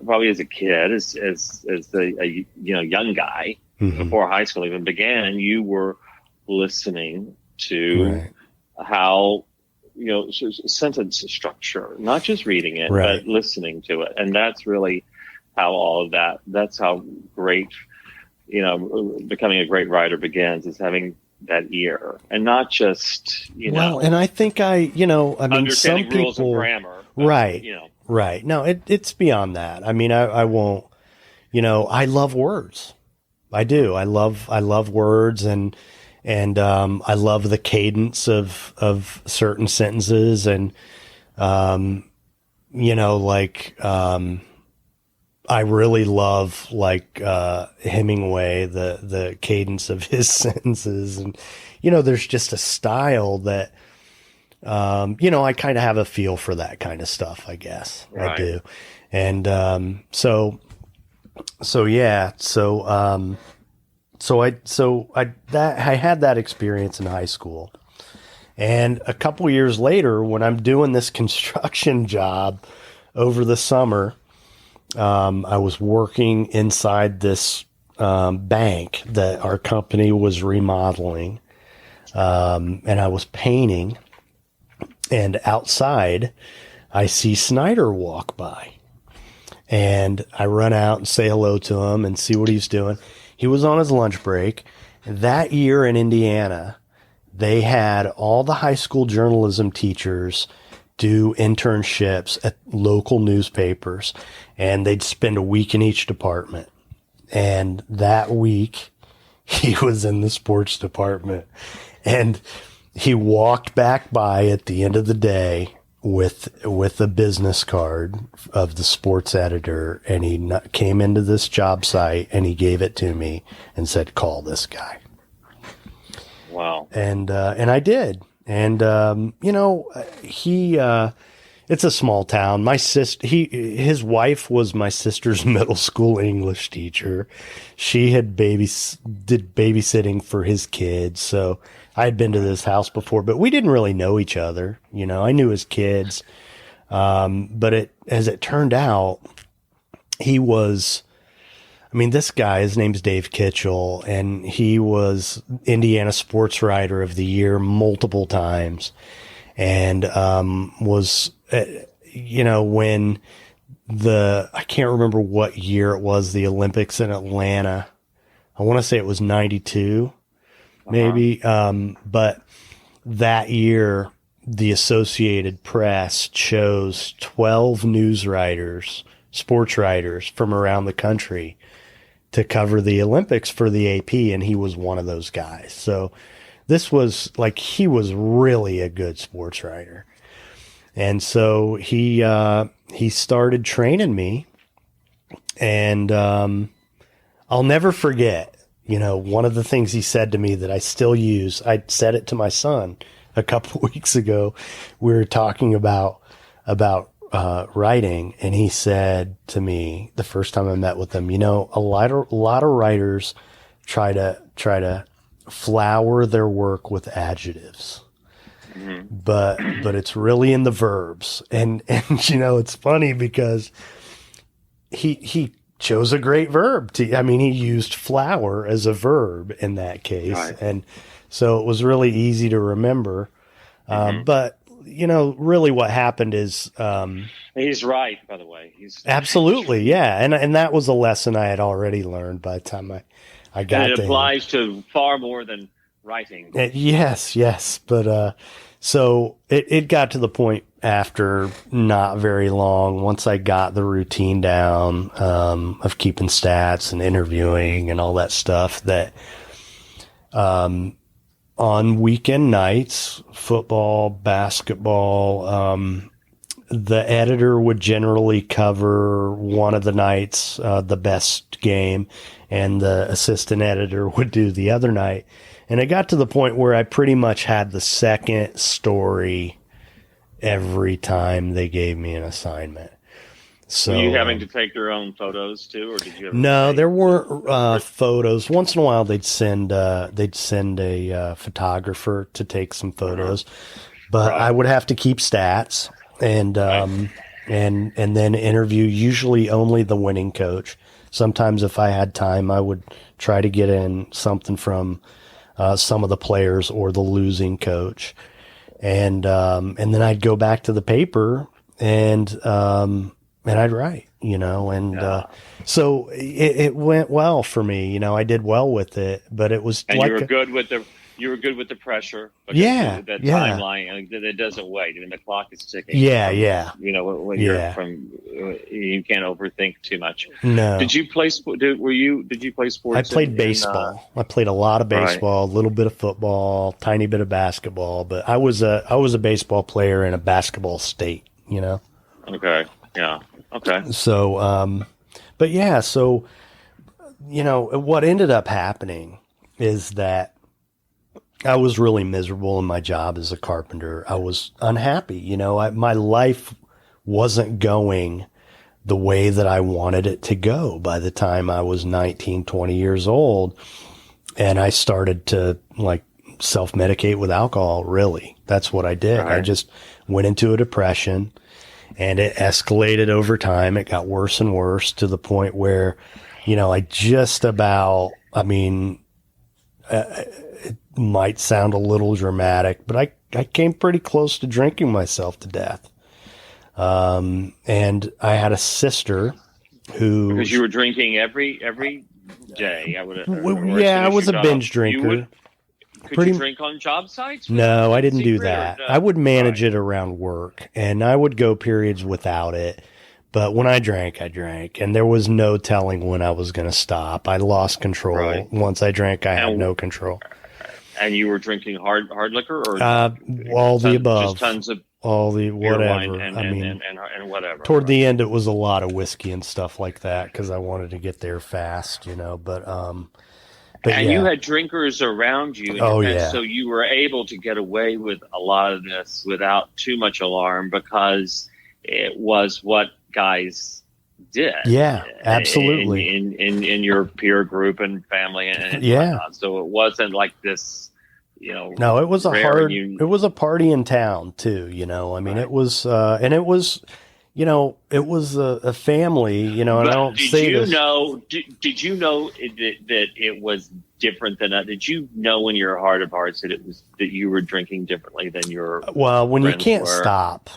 probably as a kid, as a young guy before high school even began, you were listening to right. how sentence structure, not just reading it, Right. but listening to it, and that's really how all of that. That's how great, becoming a great writer begins, is having that ear, and not just Well, and I think I mean, understanding some rules of people, grammar, but, right, right. No, it's beyond that. I mean, I won't, I love words. I do. I love words, and I love the cadence of certain sentences, and, I really love Hemingway, the cadence of his sentences. And, there's just a style that, I kind of have a feel for that kind of stuff, I guess. Right. I do. And, yeah. I had that experience in high school. And a couple years later, when I'm doing this construction job over the summer, I was working inside this bank that our company was remodeling, and I was painting. And outside, I see Snyder walk by, and I run out and say hello to him and see what he's doing. He was on his lunch break. That year in Indiana, they had all the high school journalism teachers do internships at local newspapers, and they'd spend a week in each department. And that week he was in the sports department, and he walked back by at the end of the day with a business card of the sports editor. And he came into this job site and he gave it to me and said, "Call this guy." Wow. And I did. And, it's a small town. My his wife was my sister's middle school English teacher. She had did babysitting for his kids. So I had been to this house before, but we didn't really know each other. I knew his kids. But as it turned out, this guy, his name's Dave Kitchell, and he was Indiana Sports Writer of the Year multiple times. And, was, when I can't remember what year it was, the Olympics in Atlanta. I want to say it was 92, maybe. But that year, the Associated Press chose 12 news writers, sports writers from around the country to cover the Olympics for the AP, and he was one of those guys. So this was he was really a good sports writer. And so he started training me, and I'll never forget, one of the things he said to me that I still use. I said it to my son a couple weeks ago. We were talking about writing, and he said to me the first time I met with him, a lot of writers try to flower their work with adjectives, but it's really in the verbs. And it's funny because he chose a great verb he used flower as a verb in that case. Right. And so it was really easy to remember. But really what happened is, he's right, by the way. He's absolutely. Yeah. And that was a lesson I had already learned by the time I got it to applies to far more than writing. Yes. But, so it got to the point after not very long, once I got the routine down, of keeping stats and interviewing and all that stuff, that, on weekend nights, football, basketball, the editor would generally cover one of the nights, the best game, and the assistant editor would do the other night. And it got to the point where I pretty much had the second story every time they gave me an assignment. So Were you having to take your own photos too, or did you ever no, take- there weren't photos. Once in a while, they'd send a photographer to take some photos, but Right. I would have to keep stats and and then interview usually only the winning coach. Sometimes, if I had time, I would try to get in something from some of the players or the losing coach, and then I'd go back to the paper and I'd write, so it went well for me. I did well with it, but it was And like you were good with the pressure. Because Yeah, that yeah. timeline, it doesn't wait. I mean, the clock is ticking. Yeah, yeah. When Yeah. you're from, you can't overthink too much. No. Did you play sport? Did you play sports? I played in, baseball. I played a lot of Right. baseball, a little bit of football, tiny bit of basketball, but I was a baseball player in a basketball state, Okay. Yeah. Okay. So, but yeah, so, what ended up happening is that I was really miserable in my job as a carpenter. I was unhappy. My life wasn't going the way that I wanted it to go by the time I was 19, 20 years old. And I started to self-medicate with alcohol. Really. That's what I did. Right. I just went into a depression. And it escalated over time. It got worse and worse to the point where, it might sound a little dramatic, but I came pretty close to drinking myself to death. And I had a sister who... Because you were drinking every day. I was a binge drinker. Could you drink on job sites? No, I didn't do Secret, that. or, I would manage Right. it around work, and I would go periods without it. But when I drank, and there was no telling when I was going to stop. I lost control. Right. Once I drank, I had And- no control. And you were drinking hard liquor, or All the above. just tons of All the beer, whatever. wine, and whatever. Toward the end, it was a lot of whiskey and stuff like that because I wanted to get there fast, But and yeah. you had drinkers around you. So you were able to get away with a lot of this without too much alarm because it was what guys did. Yeah, absolutely. In your peer group and family and Yeah. whatnot. So it wasn't like this, No, it was rare it was a party in town too, Right. it was, and it was, it was a family, and I don't say this. Did you know that it was different than that? Did you know in your heart of hearts that that you were drinking differently than your Well, when you friends can't were? stop,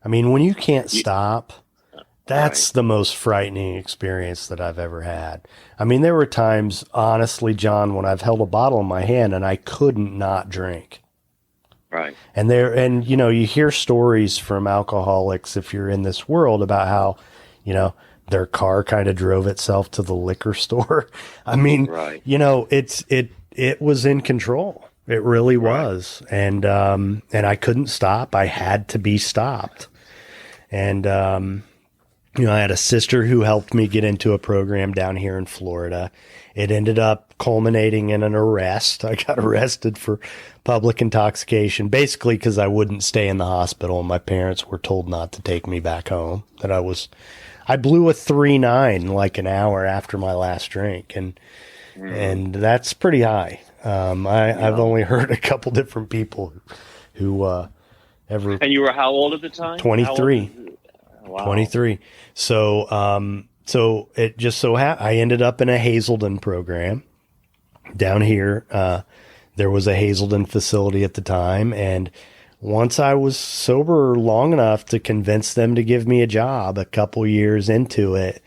when you can't stop, that's the most frightening experience that I've ever had. There were times, honestly, John, when I've held a bottle in my hand and I couldn't not drink. Right. And you hear stories from alcoholics if you're in this world about how, their car kind of drove itself to the liquor store. Right. It was in control. It really was. And I couldn't stop. I had to be stopped. And, I had a sister who helped me get into a program down here in Florida. It ended up culminating in an arrest. I got arrested for public intoxication, basically because I wouldn't stay in the hospital. And my parents were told not to take me back home. I blew a 3.9 like an hour after my last drink. And that's pretty high. I've only heard a couple different people who ever. And you were how old at the time? 23. Wow. 23. So it just so happened I ended up in a Hazelden program down here. There was a Hazelden facility at the time. And once I was sober long enough to convince them to give me a job a couple years into it,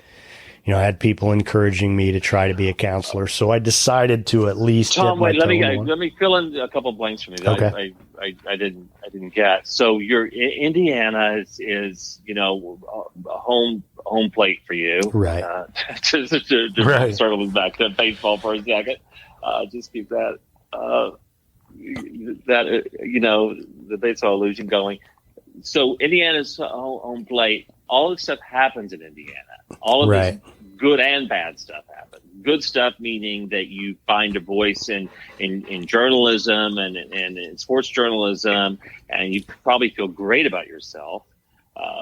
I had people encouraging me to try to be a counselor. So I decided to at least Tom, dip my let toe me fill in a couple blanks for me that Okay. I didn't get. So your Indiana is a home plate for you, Right. To Right. circle back to baseball for a second. Just keep that the baseball illusion going. So Indiana's home plate. All this stuff happens in Indiana. All of Right. this good and bad stuff happens. Good stuff meaning that you find a voice in journalism and in sports journalism, and you probably feel great about yourself.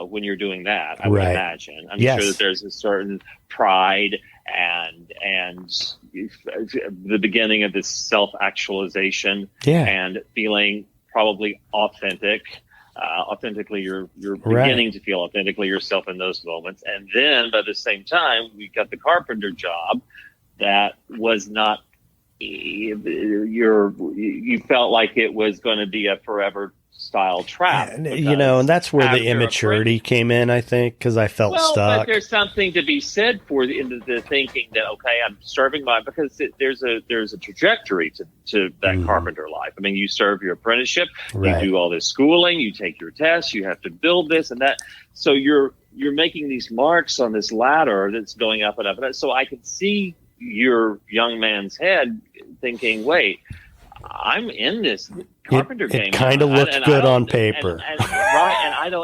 when you're doing that. I would Right. imagine. I'm Yes. sure that there's a certain pride and the beginning of this self-actualization Yeah. and feeling probably authentic. Authentically, you're Right. beginning to feel authentically yourself in those moments. And then by the same time, we got the carpenter job that was not you felt like it was going to be a forever style trap. And, and that's where the immaturity came in, I think, because I felt stuck. But there's something to be said for the thinking that, okay, I'm serving because there's a trajectory to that carpenter life. I mean, you serve your apprenticeship, Right. you do all this schooling, you take your tests, you have to build this and that. So you're making these marks on this ladder that's going up and up and up. So I can see your young man's head thinking, wait, I'm in this carpenter game. It kind of looked good on paper. Right. And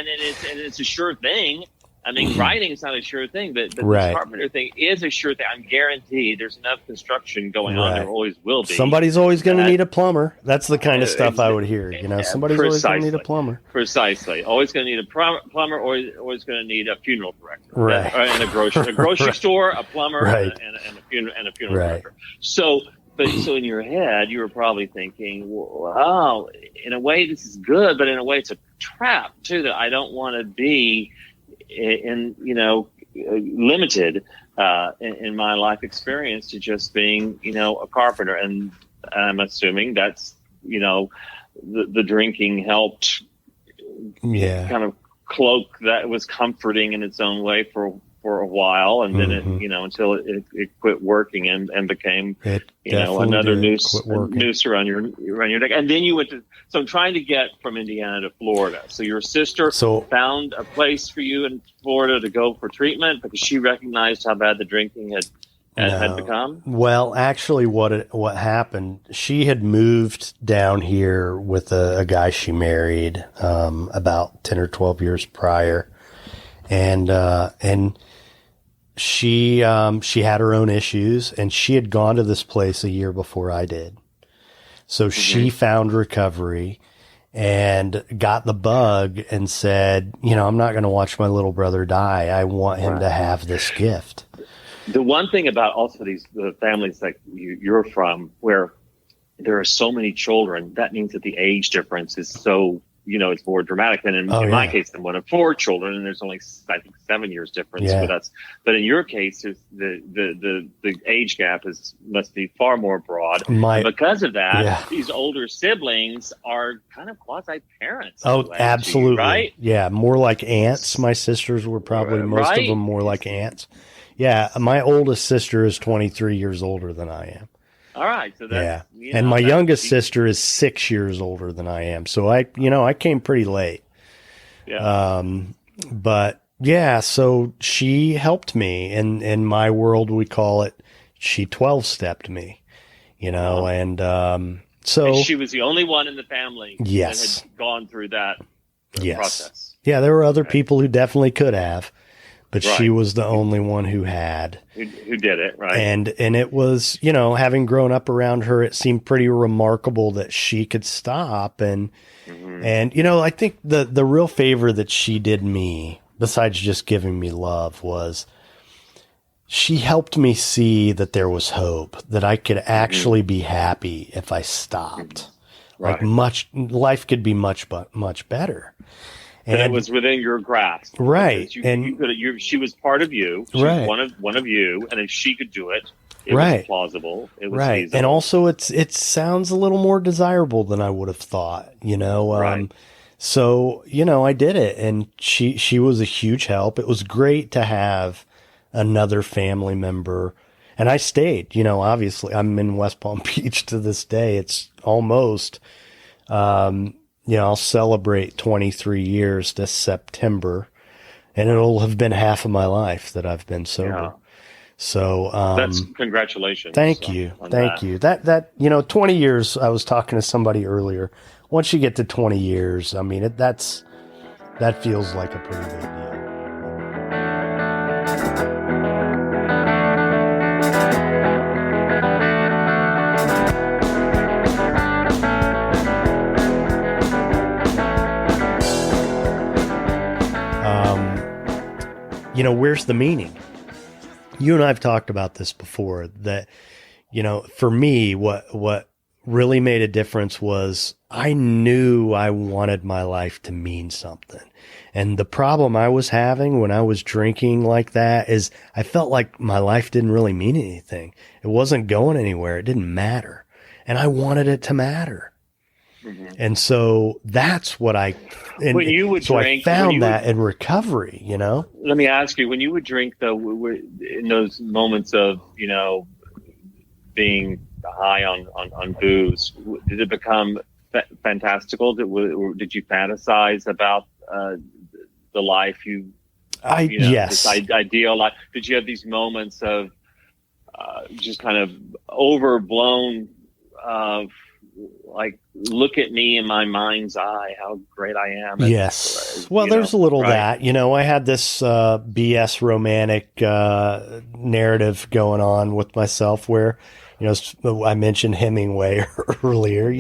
it's a sure thing. I mean, writing is not a sure thing, but Right. this carpenter thing is a sure thing. I'm guaranteed there's enough construction going on. Right. There always will be. Somebody's always going to need a plumber. That's the kind of stuff I would hear. Somebody's always going to need a plumber. Precisely. Always going to need a plumber, or always going to need a funeral director. Right. And a grocery Right. store, a plumber, Right. and a funeral Right. director. So in your head, you were probably thinking, wow, in a way this is good, but in a way it's a trap too, that I don't want to be limited in my life experience to just being, a carpenter. And I'm assuming that's, the drinking helped kind of cloak that. Was comforting in its own way for a while, and then it until it quit working and became another noose around your neck. And then you went to. So I'm trying to get from Indiana to Florida. So your sister found a place for you in Florida to go for treatment because she recognized how bad the drinking had become. Well, actually, what happened? She had moved down here with a guy she married about 10 or 12 years prior, and she had her own issues, and she had gone to this place a year before I did. So she found recovery and got the bug and said, I'm not going to watch my little brother die. I want him to have this gift. The one thing about also the families like you're from, where there are so many children, that means that the age difference is so, it's more dramatic than in my case, than one of 4 children, and there's only, I think, 7 years difference with us. But in your case, the age gap must be far more broad. And because of that, these older siblings are kind of quasi parents. Oh, absolutely, you, right? Yeah, more like aunts. My sisters were probably most of them more like aunts. Yeah, my oldest sister is 23 years older than I am. All right. So that's, and my youngest sister is 6 years older than I am. So I came pretty late. Yeah. But yeah, so she helped me, and in my world, we call it, she 12-stepped me, and so. And she was the only one in the family that had gone through that process. Yeah, there were other people who definitely could have. But she was the only one who had. Who did it, right? And it was, having grown up around her, it seemed pretty remarkable that she could stop. And I think the real favor that she did me, besides just giving me love, was she helped me see that there was hope, that I could actually be happy if I stopped. Right. Like life could be much better. And it was within your grasp, right? She was part of you, she was one of you, and if she could do it, it was plausible. It was feasible. And also it sounds a little more desirable than I would have thought. So I did it, and she was a huge help. It was great to have another family member, and I stayed. Obviously, I'm in West Palm Beach to this day. It's almost. I'll celebrate 23 years this September, and it'll have been half of my life that I've been sober. Yeah. So, that's congratulations. Thank you. Thank you. That 20 years, I was talking to somebody earlier. Once you get to 20 years, I mean, that feels like a pretty big deal. where's the meaning? You and I have talked about this before, that, for me, what really made a difference was I knew I wanted my life to mean something. And the problem I was having when I was drinking like that is I felt like my life didn't really mean anything. It wasn't going anywhere. It didn't matter. And I wanted it to matter. Mm-hmm. And so that's what I found that in recovery, Let me ask you, when you would drink, though, in those moments of, being high on booze, did it become fantastical? Did you fantasize about the life yes, this ideal life? Did you have these moments of just kind of overblown, like, look at me in my mind's eye, how great I am? Yes. Well, there's a little right? That, I had this BS romantic narrative going on with myself where, I mentioned Hemingway earlier,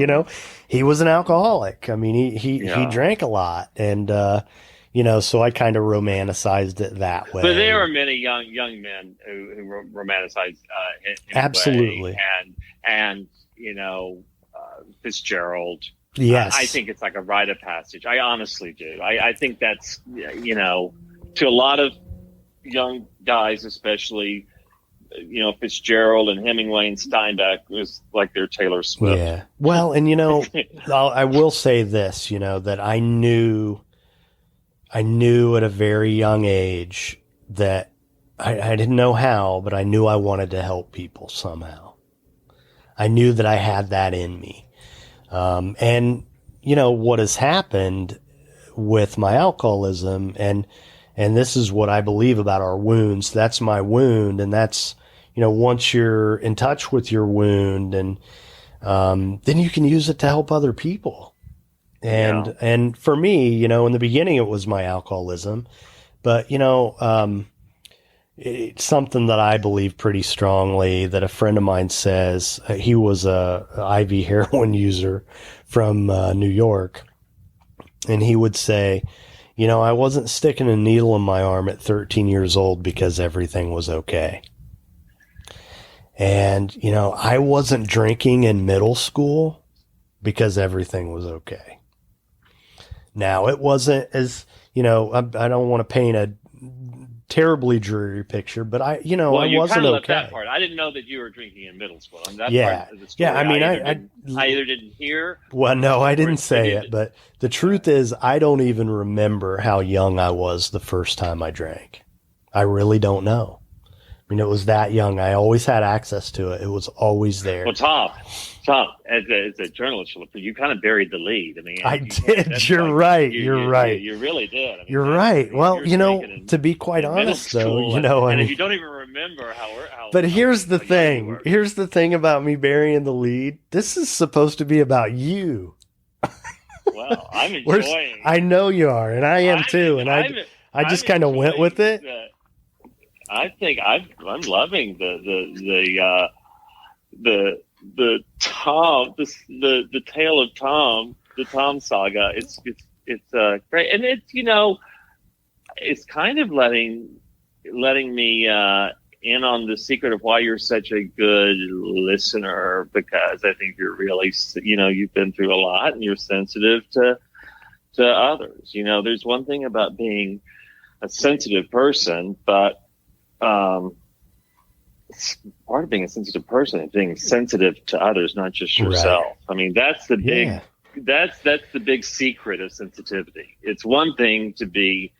he was an alcoholic. I mean, he drank a lot, and, so I kind of romanticized it that way. But there are many young men who romanticize Hemingway. Absolutely. And Fitzgerald. Yes. I think it's like a rite of passage. I honestly do. I think that's, to a lot of young guys, especially, Fitzgerald and Hemingway and Steinbeck was like their Taylor Swift. Yeah. Well, and, I will say this, that I knew at a very young age that I didn't know how, but I knew I wanted to help people somehow. I knew that I had that in me. And what has happened with my alcoholism, and this is what I believe about our wounds. That's my wound. And that's, once you're in touch with your wound, and, then you can use it to help other people. And for me, in the beginning, it was my alcoholism, but, it's something that I believe pretty strongly, that a friend of mine says. He was a IV heroin user from New York. And he would say, I wasn't sticking a needle in my arm at 13 years old because everything was okay. And, I wasn't drinking in middle school because everything was okay. Now, it wasn't as, I don't want to paint a terribly dreary picture, but I wasn't okay. That part. I didn't know that you were drinking in middle school. I mean, that part of the story, yeah. I mean, I either didn't hear. Well, no, I didn't say it, but the truth is, I don't even remember how young I was the first time I drank. I really don't know. I mean, it was that young. I always had access to it. It was always there. Well, Tom, as a journalist, you kind of buried the lead. I mean, I did. You're right. You're right. You really did. I mean, you're right. Well, to be quite honest, though, and if you don't even remember how. But here's the thing. Here's the thing about me burying the lead. This is supposed to be about you. Well, I'm enjoying. I know you are, and I am too. And I just kind of went with it. I think I'm loving the Tom, the tale of Tom, the Tom saga. It's great, and it's kind of letting me in on the secret of why you're such a good listener, because I think you're really, you've been through a lot and you're sensitive to others. There's one thing about being a sensitive person, but part of being a sensitive person is being sensitive to others, not just yourself. Right. I mean, that's the big, that's the big secret of sensitivity. It's one thing to be,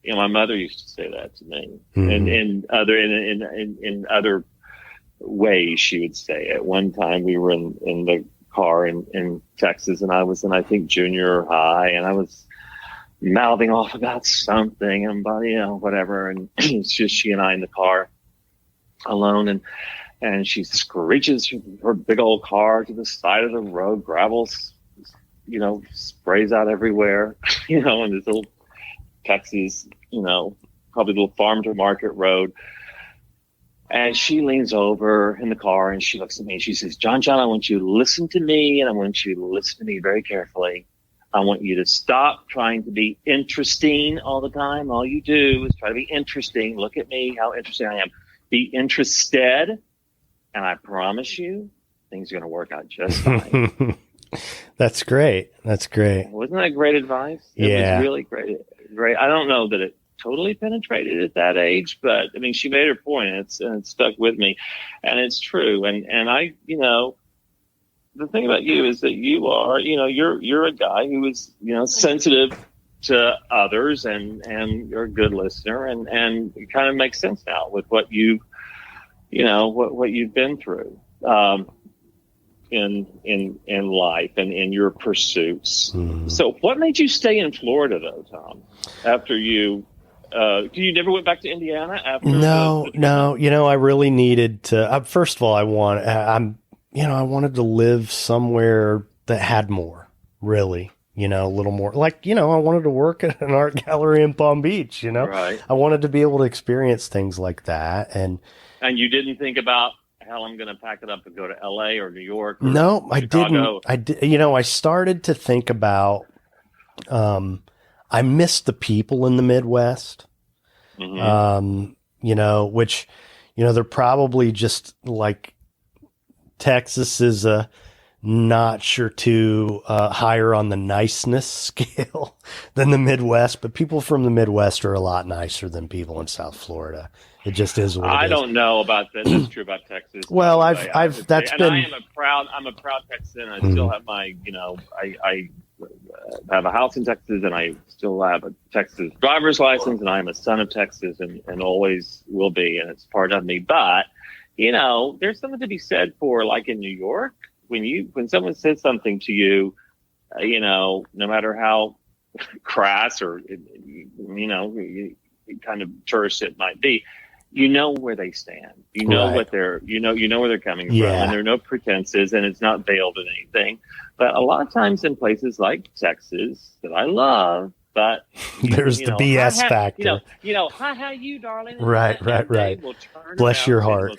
my mother used to say that to me, and in other ways she would say it. One time we were in the car in Texas, and I was in, I think, junior high, and I was mouthing off about something and whatever, and it's just she and I in the car alone, and she screeches her big old car to the side of the road, gravel sprays out everywhere, in this little Texas, probably little farm to market road. And she leans over in the car and she looks at me and she says, John, I want you to listen to me, and I want you to listen to me very carefully. I want you to stop trying to be interesting all the time. All you do is try to be interesting. Look at me, how interesting I am. Be interested, and I promise you, things are going to work out just fine. That's great. That's great. Wasn't that great advice? It was really great. Great. I don't know that it totally penetrated at that age, but I mean, she made her point, and it stuck with me, and it's true. And I, the thing about you is that you are, you're a guy who is, sensitive to others, and you're a good listener, and it kind of makes sense now with what you, what you've been through. In life and in your pursuits. So what made you stay in Florida though, Tom? After you you never went back to Indiana after? No. I really needed to. First of all, I wanted to live somewhere that had more. Really, a little more. Like, I wanted to work at an art gallery in Palm Beach. Right. I wanted to be able to experience things like that. And you didn't think about, hell, I'm going to pack it up and go to LA or New York? Or no, Chicago? I did. I started to think about. I miss the people in the Midwest. Mm-hmm. Which, they're probably just like Texas is a notch or two higher on the niceness scale than the Midwest, but people from the Midwest are a lot nicer than people in South Florida. It just is what it is. I don't know about that. That's true about Texas. Well, I'm a proud Texan. I still have my, I have a house in Texas, and I still have a Texas driver's license, and I'm a son of Texas, and always will be, and it's part of me. But, there's something to be said for, like in New York, when someone says something to you, no matter how crass or, kind of terse it might be, where they stand. What they're, where they're coming from, and there are no pretenses, and it's not veiled in anything. But a lot of times in places like Texas that I love, but there's the BS factor. How you, darling? Right. Bless your heart.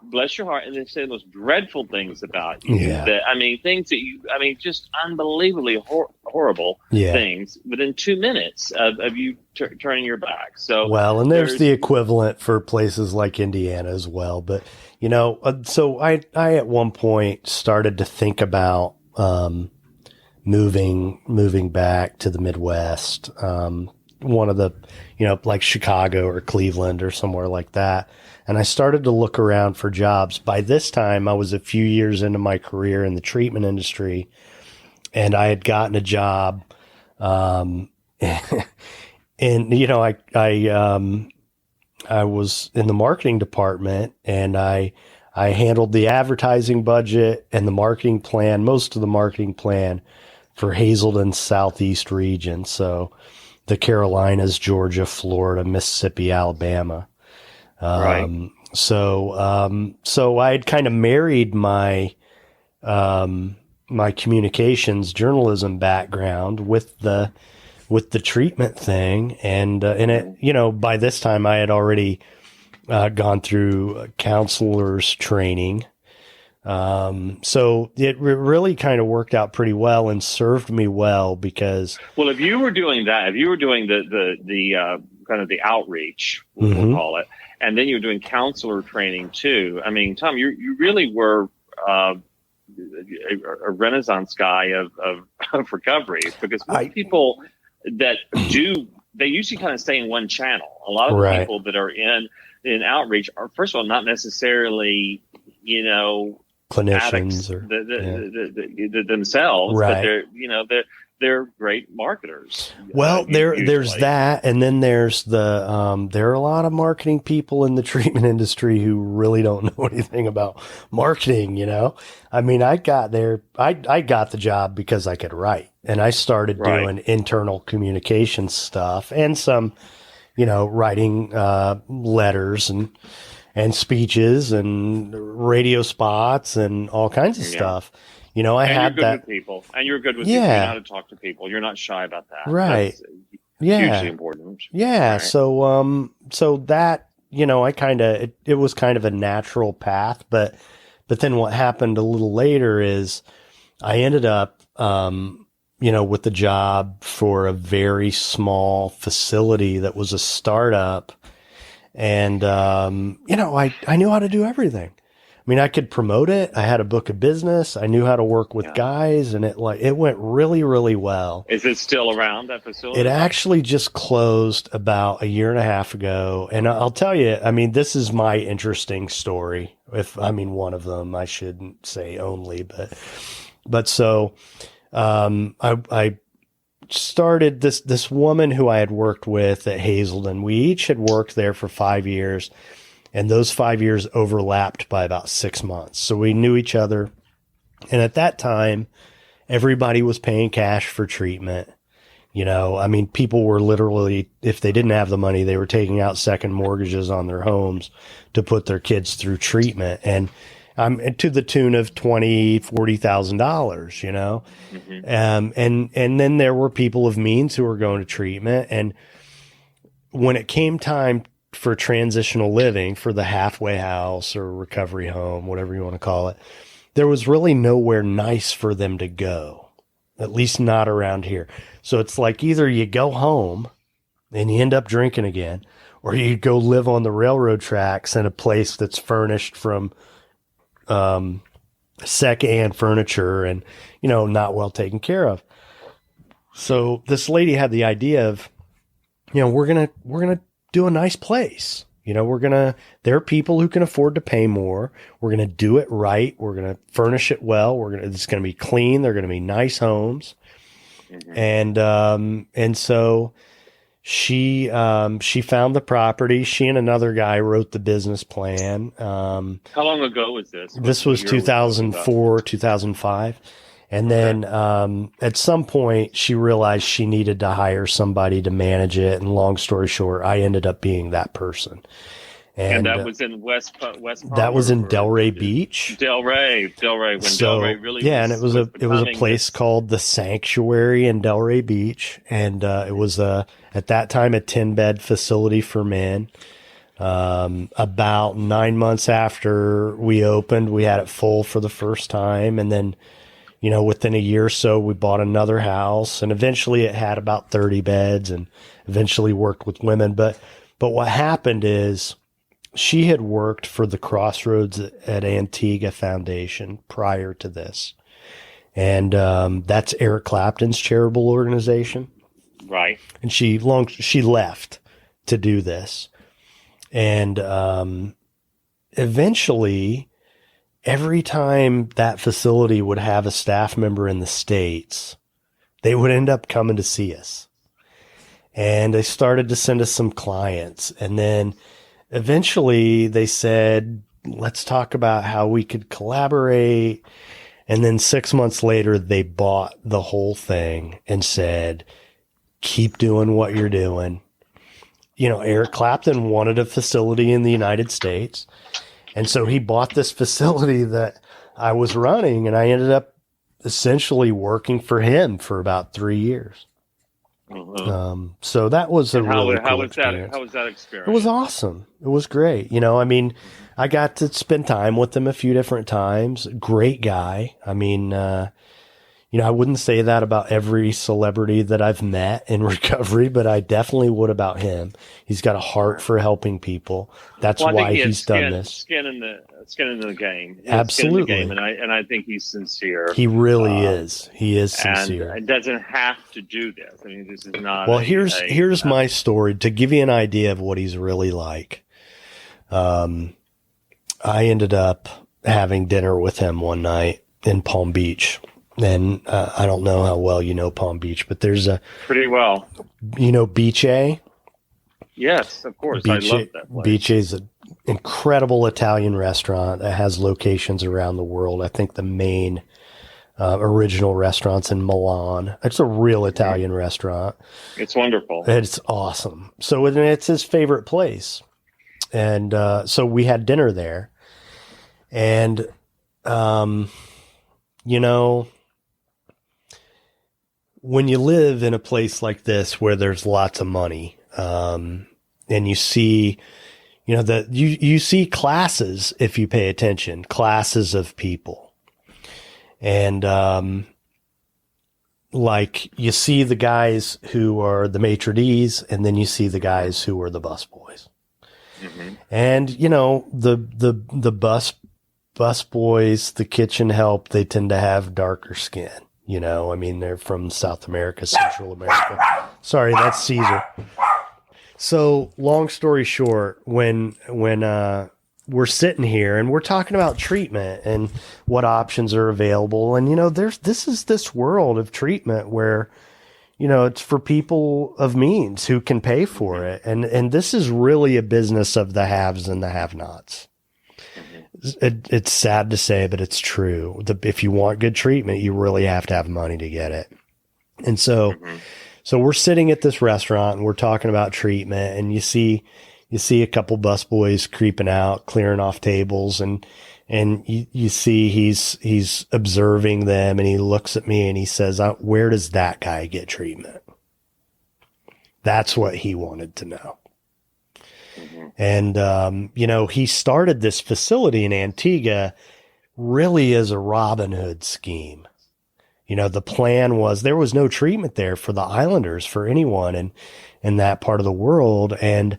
Bless your heart, and they say the most dreadful things about you. Yeah. Things that just unbelievably horrible things within 2 minutes of you turning your back. So and there's the equivalent for places like Indiana as well. But so I at one point started to think about moving back to the Midwest. One of the like Chicago or Cleveland or somewhere like that. And I started to look around for jobs. By this time, I was a few years into my career in the treatment industry, and I had gotten a job. And I was in the marketing department, and I handled the advertising budget and the marketing plan, most of the marketing plan for Hazelden's Southeast region. So the Carolinas, Georgia, Florida, Mississippi, Alabama. Right. So I had kind of married my communications journalism background with the treatment thing. And it, by this time I had already, gone through counselor's training. So it really kind of worked out pretty well and served me well because. Well, if you were doing that, if you were doing the kind of the outreach, we'll call it, and then you were doing counselor training too. I mean, Tom, you really were a renaissance guy of recovery, because most people that do, they usually kind of stay in one channel. A lot of the people that are in outreach are, first of all, not necessarily, clinicians or themselves, but they're great marketers. Well, there's that, and then there's the there are a lot of marketing people in the treatment industry who really don't know anything about marketing. I mean, I got there, I got the job because I could write, and I started doing internal communication stuff and some, writing letters and speeches and radio spots and all kinds of stuff. I had that with people, and you're good with people. You know how to talk to people. You're not shy about that. Right. That's hugely important. Yeah. Right. So that, it was kind of a natural path, but then what happened a little later is I ended up, with the job for a very small facility that was a startup. And, I knew how to do everything. I mean, I could promote it. I had a book of business. I knew how to work with guys, and it went really, really well. Is it still around, that facility? It actually just closed about a year and a half ago. And I'll tell you, I mean, this is my interesting story. One of them, I shouldn't say only, but so, I started this woman who I had worked with at Hazelden. We each had worked there for 5 years. And those 5 years overlapped by about 6 months. So we knew each other. And at that time, everybody was paying cash for treatment. People were literally, if they didn't have the money, they were taking out second mortgages on their homes to put their kids through treatment. And to the tune of $20,000, $40,000, Mm-hmm. And then there were people of means who were going to treatment. And when it came time for transitional living, for the halfway house or recovery home, whatever you want to call it, there was really nowhere nice for them to go, at least not around here. So it's like either you go home and you end up drinking again, or you go live on the railroad tracks in a place that's furnished from secondhand furniture and, not well taken care of. So this lady had the idea of, we're going to do a nice place. There are people who can afford to pay more. We're going to do it right. We're going to furnish it well. It's going to be clean. They're going to be nice homes. Mm-hmm. And so she found the property. She and another guy wrote the business plan. How long ago was this? This was 2004, 2005. And then at some point, she realized she needed to hire somebody to manage it. And long story short, I ended up being that person. And that was in West Palm? That was in Delray Beach. Delray. When Delray really and it was a place called the Sanctuary in Delray Beach. And it was at that time a 10-bed facility for men. About 9 months after we opened, we had it full for the first time. And then within a year or so, we bought another house, and eventually it had about 30 beds and eventually worked with women. But what happened is she had worked for the Crossroads at Antigua Foundation prior to this. And that's Eric Clapton's charitable organization. Right. And she left to do this. And eventually, every time that facility would have a staff member in the States, they would end up coming to see us. And they started to send us some clients. And then eventually they said, let's talk about how we could collaborate. And then 6 months later, they bought the whole thing and said, keep doing what you're doing. Eric Clapton wanted a facility in the United States. And so he bought this facility that I was running, and I ended up essentially working for him for about 3 years. Mm-hmm. So that was a really cool experience. How was that experience? It was awesome. It was great. I got to spend time with him a few different times. Great guy. I wouldn't say that about every celebrity that I've met in recovery, but I definitely would about him. He's got a heart for helping people. That's why he's done this. Skin in the game. Absolutely. Skin in the game, and I think he's sincere. He really is. He is sincere. And doesn't have to do this. This is not. Well, here's my story to give you an idea of what he's really like. I ended up having dinner with him one night in Palm Beach. And I don't know how well you know Palm Beach, but there's pretty well. Beach A? Yes, of course. I love that place. Beach A is an incredible Italian restaurant that has locations around the world. I think the main original restaurant's in Milan. It's a real Italian restaurant. It's wonderful. It's awesome. So it's his favorite place. And so we had dinner there. And, when you live in a place like this where there's lots of money, and you see, you see classes, if you pay attention, classes of people. And like you see the guys who are the maitre d's, and then you see the guys who are the bus boys. Mm-hmm. And, the bus boys, the kitchen help, they tend to have darker skin. I mean, they're from South America, Central America. Sorry, that's Caesar. So long story short, when we're sitting here and we're talking about treatment and what options are available, and this is this world of treatment where it's for people of means who can pay for it, and this is really a business of the haves and the have-nots. It's sad to say, but it's true. If you want good treatment, you really have to have money to get it. And so we're sitting at this restaurant and we're talking about treatment, and you see a couple busboys creeping out, clearing off tables, and you see he's observing them, and he looks at me and he says, "Where does that guy get treatment?" That's what he wanted to know. And, he started this facility in Antigua really as a Robin Hood scheme. The plan was there was no treatment there for the islanders, for anyone in that part of the world. And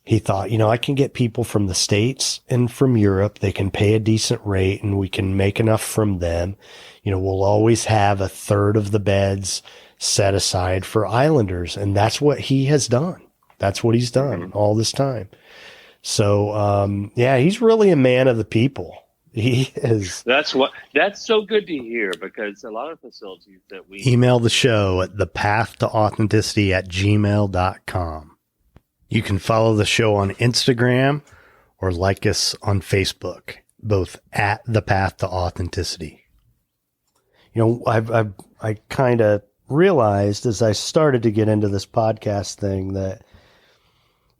he thought, I can get people from the States and from Europe. They can pay a decent rate and we can make enough from them. We'll always have a third of the beds set aside for islanders. And that's what he has done. That's what he's done all this time. So, he's really a man of the people. He is. That's so good to hear, because a lot of facilities that we email the show at thepathtooauthenticity@gmail.com. You can follow the show on Instagram or like us on Facebook, both at The Path to Authenticity. I kind of realized as I started to get into this podcast thing that,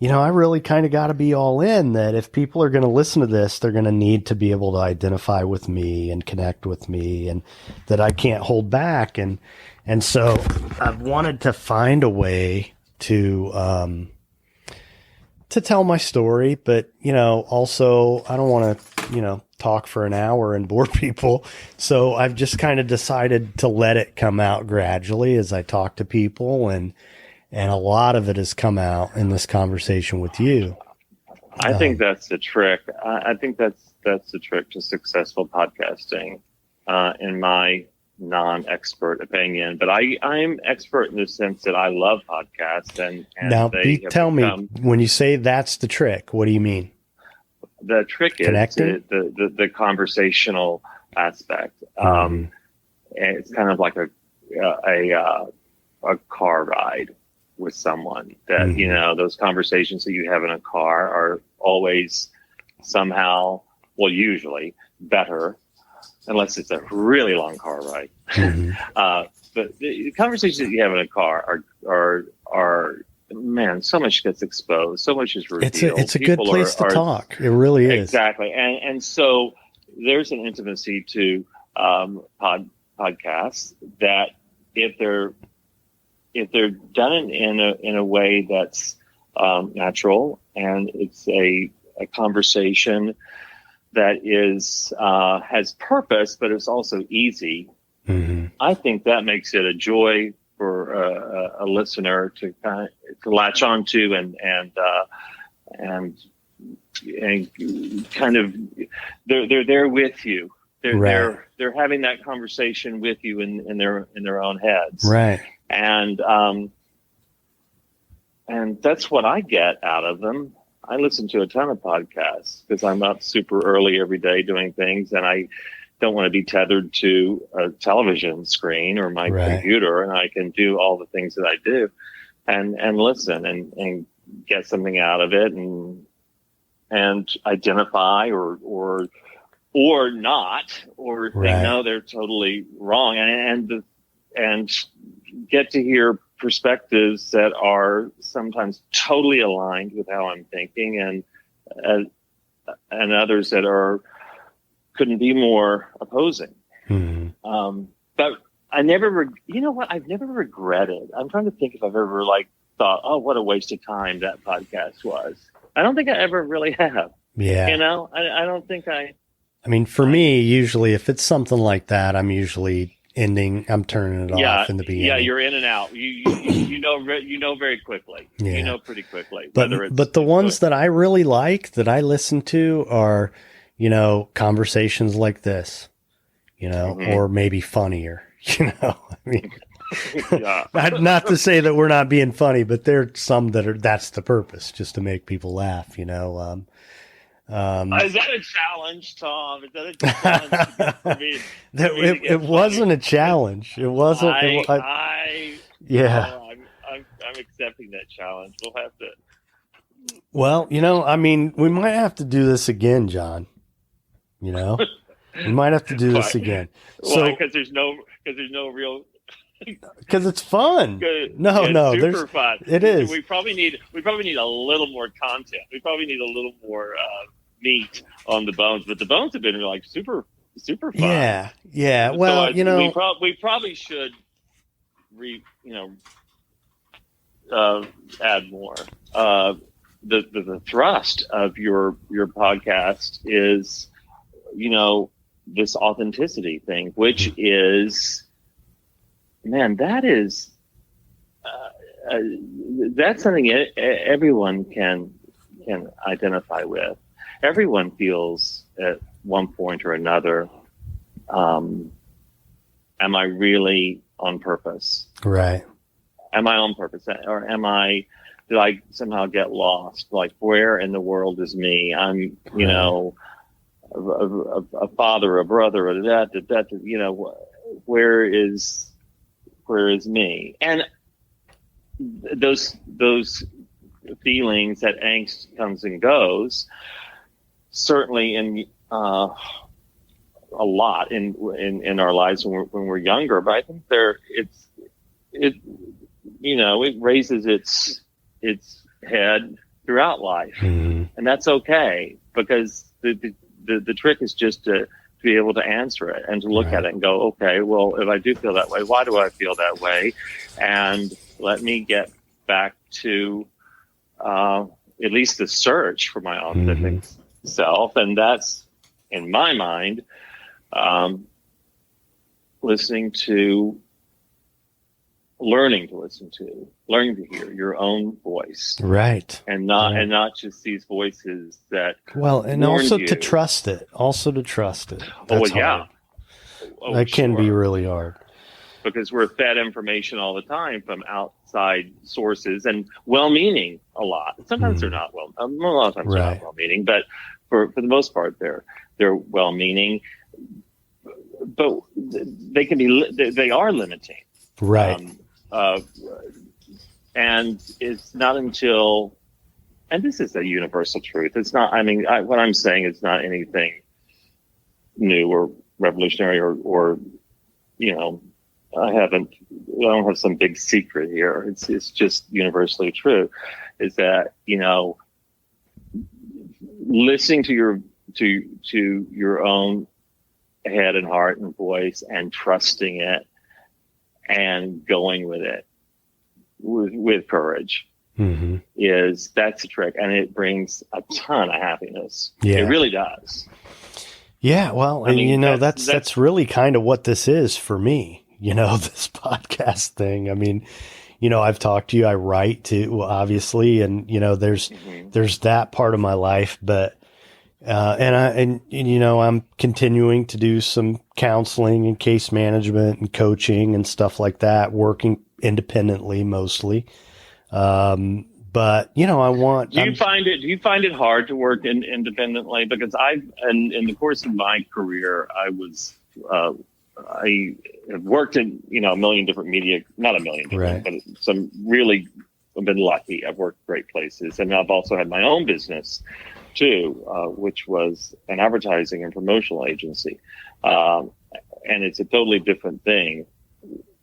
I really kind of got to be all in, that if people are going to listen to this, they're going to need to be able to identify with me and connect with me, and that I can't hold back. And so I've wanted to find a way to tell my story, but, also I don't want to, talk for an hour and bore people. So I've just kind of decided to let it come out gradually as I talk to people, and a lot of it has come out in this conversation with you. I think that's the trick. I think that's the trick to successful podcasting, in my non-expert opinion. But I'm expert in the sense that I love podcasts, and now tell me, when you say that's the trick, what do you mean? The trick is the conversational aspect. And it's kind of like a car ride with someone that, those conversations that you have in a car are always somehow, well, usually better, unless it's a really long car ride. But the conversations that you have in a car are man, so much gets exposed, so much is revealed. It's a good place to talk. It really is. Exactly. And so there's an intimacy to podcasts that if they're done in a way that's natural, and it's a conversation that is has purpose, but it's also easy. I think that makes it a joy for a listener to latch onto and kind of they're there with you. They're having that conversation with you in their own heads. Right. And that's what I get out of them. I listen to a ton of podcasts because I'm up super early every day doing things, and I don't want to be tethered to a television screen or my computer, and I can do all the things that I do and listen and get something out of it and identify or not, or think, no, they're totally wrong, and get to hear perspectives that are sometimes totally aligned with how I'm thinking, and others that couldn't be more opposing. But I never, I've never regretted. I'm trying to think if I've ever thought, oh, what a waste of time that podcast was. I don't think I ever really have. Yeah. I don't think I mean, for me, usually if it's something like that, I'm usually ending. I'm turning it Yeah, off in the beginning. yeah, you're in and out. You know very quickly. Yeah. You know pretty quickly. But the ones that I really like that I listen to are, conversations like this, or maybe funnier. I mean, yeah. not to say that we're not being funny, but there's some that's the purpose, just to make people laugh. Is that a challenge, Tom? Is that a challenge for me? It wasn't a challenge. It wasn't. Yeah. I'm accepting that challenge. We'll have to. Well, I mean, we might have to do this again, John. We might have to do this again. Why? Because there's no real. Because it's fun. Good. No, it's super fun. It is. We probably need a little more content. We probably need a little more meat on the bones. But the bones have been like super fun. Yeah. Well, so we probably should add more. The thrust of your podcast is, this authenticity thing, which is, man, that's something everyone can identify with. Everyone feels at one point or another, am I really on purpose? Right. Am I on purpose? Or did I somehow get lost? Like, where in the world is me? I'm, a father, a brother, or that, where is me? And those feelings, that angst comes and goes, certainly in a lot in our lives when we're younger. But I think it raises its head throughout life, and that's okay, because the trick is just to be able to answer it and to look at it and go, okay, well, if I do feel that way, why do I feel that way? And let me get back to at least the search for my authentic self. And that's, in my mind, learning to hear your own voice, right, and not just these voices that and also to trust it. That's hard. That can be really hard, because we're fed information all the time from outside sources, and well-meaning a lot. Sometimes they're not a lot of times they're not well-meaning, but for the most part they're well-meaning, but they are limiting, right? And it's not until, and this is a universal truth. It's not, what I'm saying is not anything new or revolutionary or I don't have some big secret here. It's just universally true, is that, listening to your own head and heart and voice and trusting it and going with it with courage that's the trick, and it brings a ton of happiness. It really does. Yeah, well, that's really kind of what this is for me, this podcast thing. I mean, I've talked to you, I write too, obviously, and there's that part of my life, but I'm continuing to do some counseling and case management and coaching and stuff like that, working independently mostly. But I want. Do you find it hard to work independently? Because in the course of my career, I have worked in a million different media, not a million different, but some really. I've been lucky. I've worked great places, and I've also had my own business too, which was an advertising and promotional agency. And it's a totally different thing,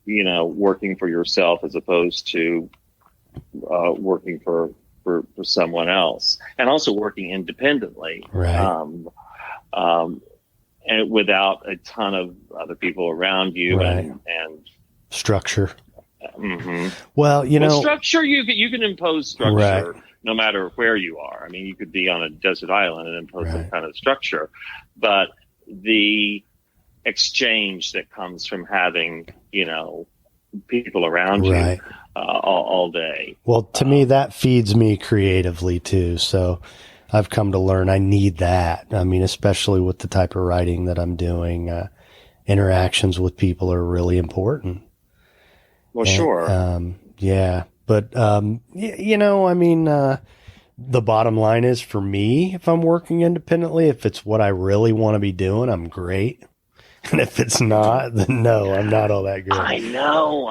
working for yourself as opposed to working for someone else, and also working independently, and without a ton of other people around you and structure. Well, structure, you can impose structure no matter where you are. I mean, you could be on a desert island and impose some kind of structure, but the exchange that comes from having, people around Right. you all day. Well, to me, that feeds me creatively too. So I've come to learn I need that. I mean, especially with the type of writing that I'm doing, interactions with people are really important. Well, And, sure. yeah. But, I mean, the bottom line is for me, if I'm working independently, if it's what I really want to be doing, I'm great. And if it's not, then no, I'm not all that good. I know.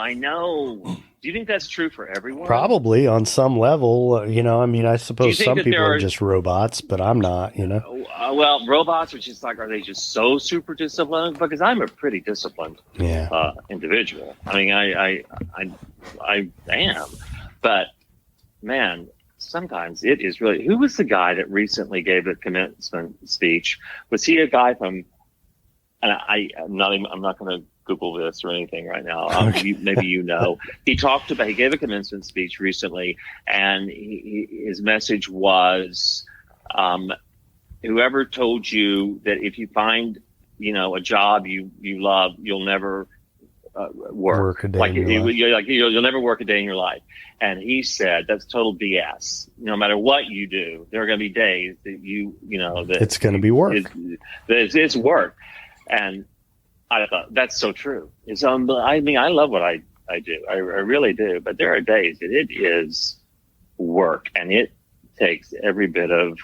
Do you think that's true for everyone? Probably on some level, I mean, I Do you suppose think some that people there are are, just robots, but I'm not, well, robots are just like, are they just so super disciplined? Because I'm a pretty disciplined Yeah. individual. I mean, I am, but man, sometimes it is really. Who was the guy that recently gave a commencement speech? Was he a guy from? And I'm not going to Google this or anything right now. Maybe He gave a commencement speech recently, and his message was, whoever told you that if you find, a job you love, you'll never work a day in your life. You'll never work a day in your life. And he said that's total BS. No matter what you do, there are going to be days that that It's going to be work. It's work. And I thought that's so true. I mean, I love what I do. I really do. But there are days that it is work, and it takes every bit of,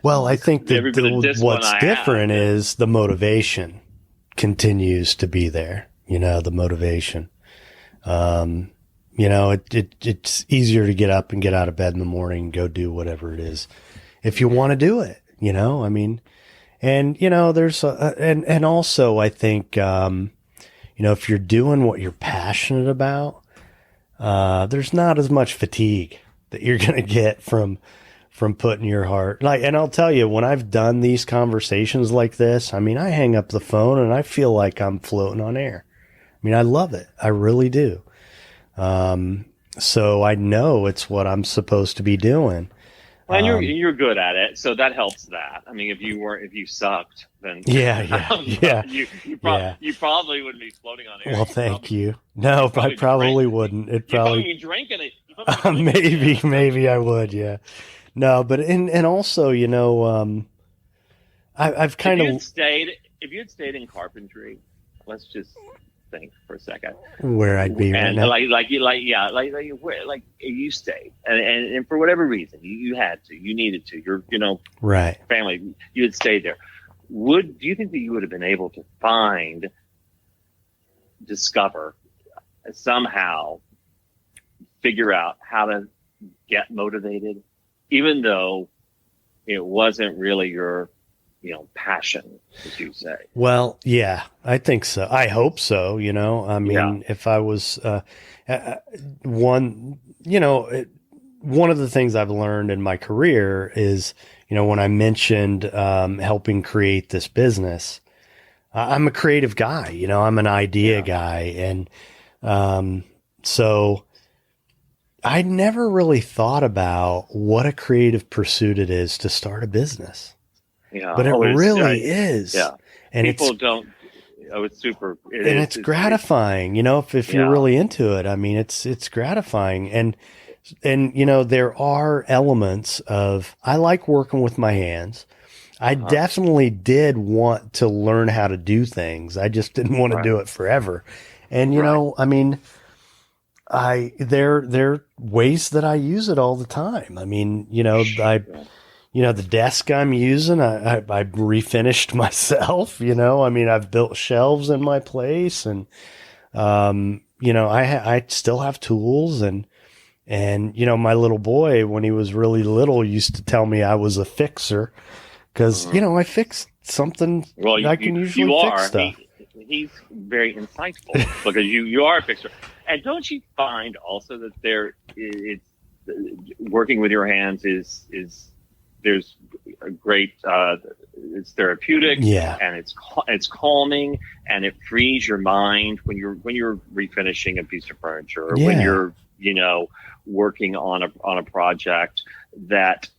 Well, I think that what's different is the motivation continues to be there. The motivation. It's easier to get up and get out of bed in the morning and go do whatever it is if you want to do it. I mean, and there's and also I think if you're doing what you're passionate about, there's not as much fatigue that you're going to get from putting your heart and I'll tell you, when I've done these conversations like this, I mean, I hang up the phone and I feel like I'm floating on air. I mean, I love it. I really do. So I know it's what I'm supposed to be doing. And you're good at it, so that helps. That, I mean, if you sucked, then yeah, you probably wouldn't be floating on air. Well, thank you. No, I probably wouldn't. It probably be drinking it. Maybe I would. Yeah. No, but and also, I've kind of if you had stayed in carpentry, let's just think for a second where I'd be right now. Like you stayed, and for whatever reason you had to, you needed to, your right family, you had stayed there. Do you think that you would have been able to discover, somehow figure out how to get motivated, even though it wasn't really your passion, as you say? Well, yeah, I think so. I hope so. I mean, if I was one of the things I've learned in my career is, when I mentioned helping create this business, I'm a creative guy. I'm an idea guy, and so I never really thought about what a creative pursuit it is to start a business. Yeah, but it really is. Yeah, and people don't. Oh, it's super. It's gratifying, if you're really into it. I mean, it's gratifying, and there are elements of. I like working with my hands. I definitely did want to learn how to do things. I just didn't want to do it forever, and I mean, there are ways that I use it all the time. I mean, the desk I'm using, I refinished myself, I mean, I've built shelves in my place, and, I still have tools, and my little boy, when he was really little, used to tell me I was a fixer because, I fixed something. Well, I can usually fix stuff. He's very insightful because you are a fixer. And don't you find also that it's working with your hands is there's a great, it's therapeutic, and it's calming, and it frees your mind when you're refinishing a piece of furniture, or when you're working on a project that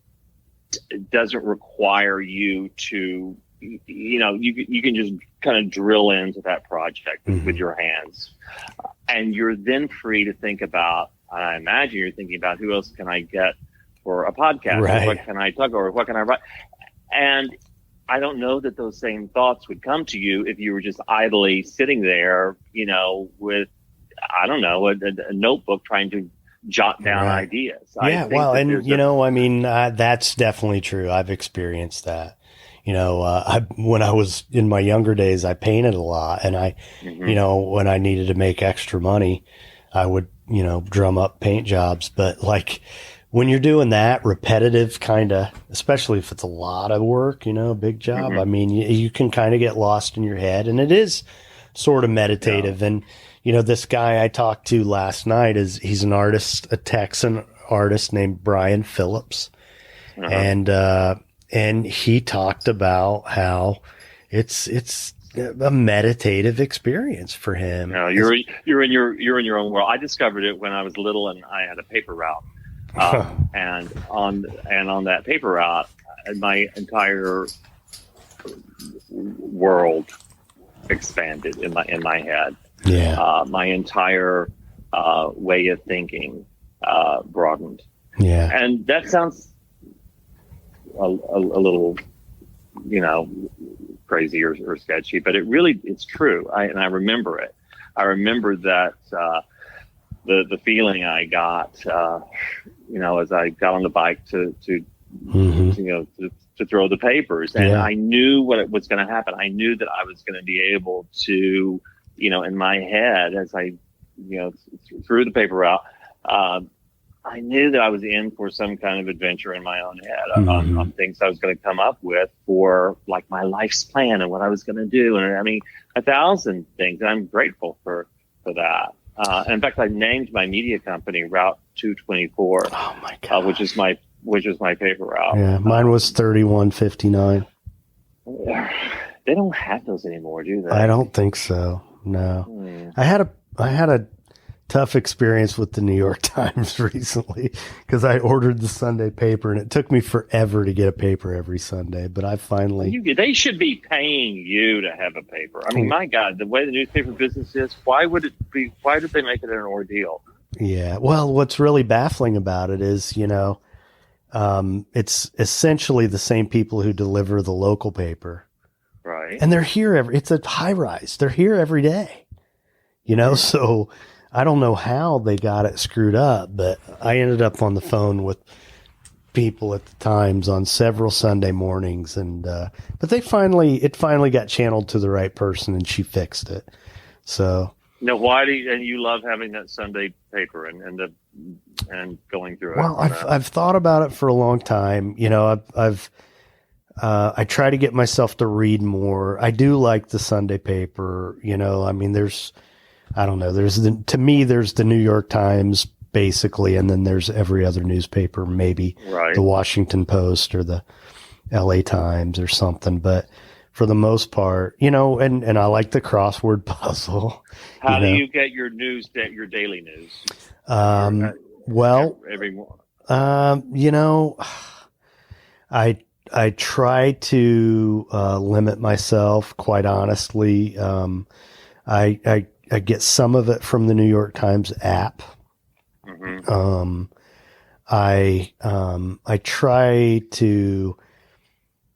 doesn't require you to you can just kind of drill into that project with your hands, and you're then free to think about. I imagine you're thinking about who else can I get for a podcast, right. or what can I talk, or what can I write, and I don't know that those same thoughts would come to you if you were just idly sitting there, with, I don't know, a notebook trying to jot down right. ideas. Yeah, well, and that's definitely true. I've experienced that. When I was in my younger days, I painted a lot, and when I needed to make extra money, I would, drum up paint jobs. But like when you're doing that repetitive kind of, especially if it's a lot of work, big job, I mean, you can kind of get lost in your head, and it is sort of meditative. Yeah. And, this guy I talked to last night he's an artist, a Texan artist named Brian Phillips. And he talked about how it's a meditative experience for him. No, you're in your own world. I discovered it when I was little and I had a paper route. And on that paper route, my entire world expanded in my head. Yeah. My entire way of thinking broadened. Yeah. And that sounds a little, crazy or sketchy, but it's true. I remember it. I remember that the feeling I got, as I got on the bike to throw the papers, and I knew what was going to happen. I knew that I was going to be able to, in my head, as I, threw the paper out, I knew that I was in for some kind of adventure in my own head on things I was going to come up with for like my life's plan and what I was going to do. And I mean, 1,000 things. And I'm grateful for that. And in fact, I named my media company Route 224. Oh my God. Which is my paper route. Yeah. Mine was 3159. They don't have those anymore, do they? I don't think so. No. I had a tough experience with the New York Times recently because I ordered the Sunday paper and it took me forever to get a paper every Sunday, but I finally... They should be paying you to have a paper. I mean, my God, the way the newspaper business is, why did they make it an ordeal? Yeah. Well, what's really baffling about it is, it's essentially the same people who deliver the local paper. Right. And they're here it's a high rise. They're here every day, so I don't know how they got it screwed up, but I ended up on the phone with people at the Times on several Sunday mornings, and but it finally got channeled to the right person, and she fixed it. So now, why do you love having that Sunday paper and going through it? Well, I've thought about it for a long time. I try to get myself to read more. I do like the Sunday paper. I mean, there's the New York Times basically, and then there's every other newspaper, maybe the Washington Post or the LA Times or something. But for the most part, and I like the crossword puzzle. How do you get your news, your daily news? Every morning. I try to limit myself, quite honestly. I get some of it from the New York Times app. I try to,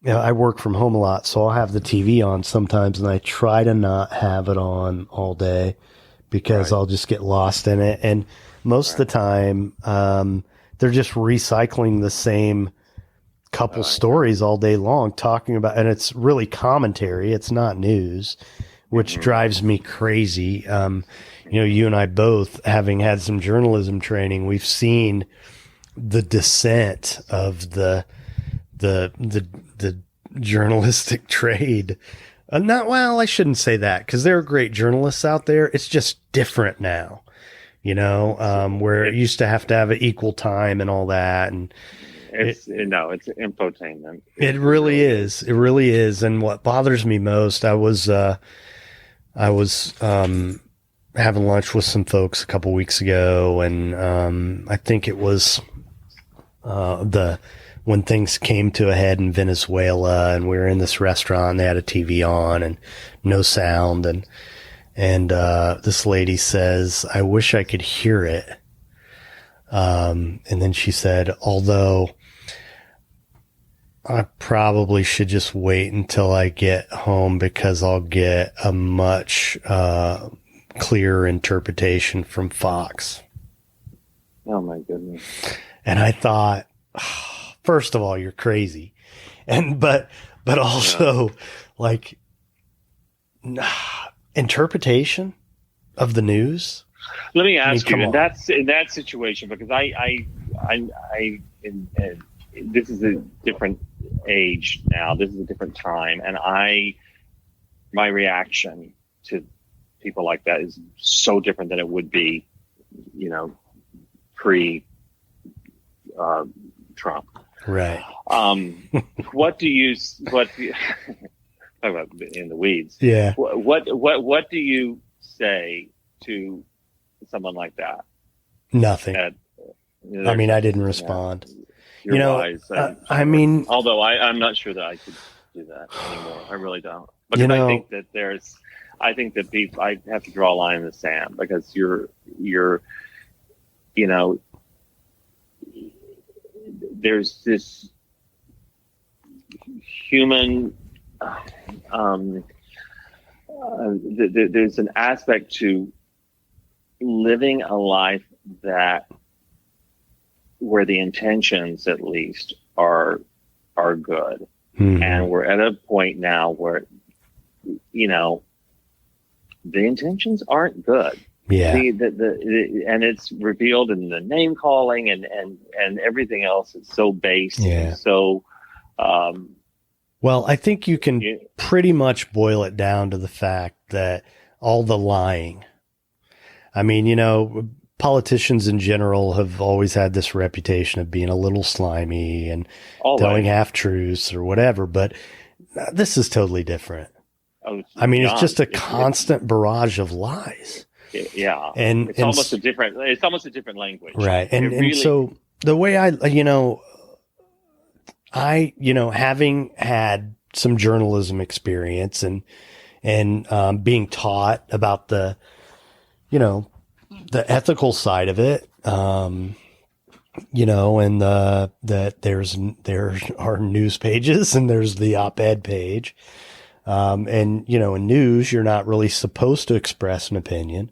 I work from home a lot, so I'll have the TV on sometimes, and I try to not have it on all day because I'll just get lost in it. And most of the time, they're just recycling the same couple stories all day long, talking about, and it's really commentary. It's not news, which drives me crazy. You and I both, having had some journalism training, we've seen the descent of the journalistic trade. I shouldn't say that, because there are great journalists out there. It's just different now, where it used to have an equal time and all that. And it's infotainment. It really is. It really is. And what bothers me most, I was having lunch with some folks a couple weeks ago, and I think it was the when things came to a head in Venezuela, and we were in this restaurant, and they had a TV on and no sound, and this lady says, "I wish I could hear it." And then she said, "Although I probably should just wait until I get home because I'll get a much clearer interpretation from Fox." Oh my goodness. And I thought, first of all, you're crazy. But also like interpretation of the news. Let me ask you, come in on. that situation, because this is a different age now. This is a different time, and my reaction to people like that is so different than it would be, pre Trump. Right. What do you talk about in the weeds? Yeah. What do you say to someone like that? Nothing. That, I mean, I didn't respond. You're wise. I mean, although I'm not sure that I could do that anymore. I really don't. Because I think that people, I have to draw a line in the sand, because there's this human, there's an aspect to living a life where the intentions, at least, are good. mm-hmm. And we're at a point now where, the intentions aren't good. Yeah. And it's revealed in the name calling and everything else. It's so base. Yeah. And so, well, I think you can pretty much boil it down to the fact that all the lying, I mean, politicians in general have always had this reputation of being a little slimy and telling half truths or whatever, but this is totally different. I mean, it's just a constant barrage of lies. Yeah. And it's almost a different language. Right. And so the way having had some journalism experience and being taught about the ethical side of it, and that there are news pages and there's the op-ed page. In news, you're not really supposed to express an opinion.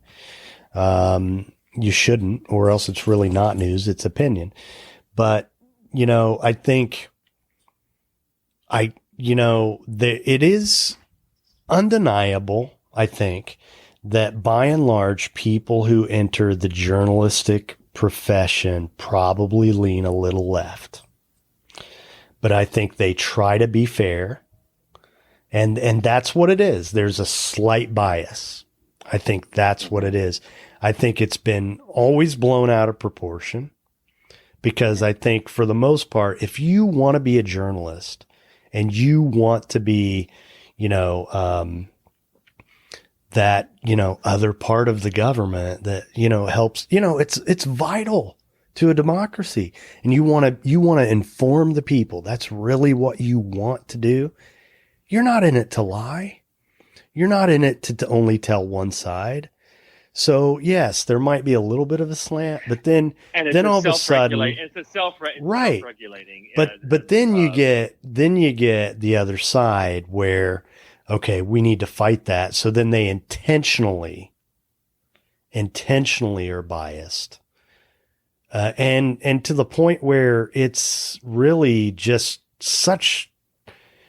You shouldn't, or else it's really not news, it's opinion. But, I think it is undeniable, I think, that by and large, people who enter the journalistic profession probably lean a little left. But I think they try to be fair. And that's what it is. There's a slight bias. I think that's what it is. I think it's been always blown out of proportion, because I think for the most part, if you want to be a journalist and you want to be, that, other part of the government that, helps, it's vital to a democracy, and you want to inform the people. That's really what you want to do. You're not in it to lie. You're not in it to only tell one side. So yes, there might be a little bit of a slant, but then all of a sudden, it's right. self-regulating. But then you get the other side where, okay, we need to fight that. So then they intentionally are biased. And to the point where it's really just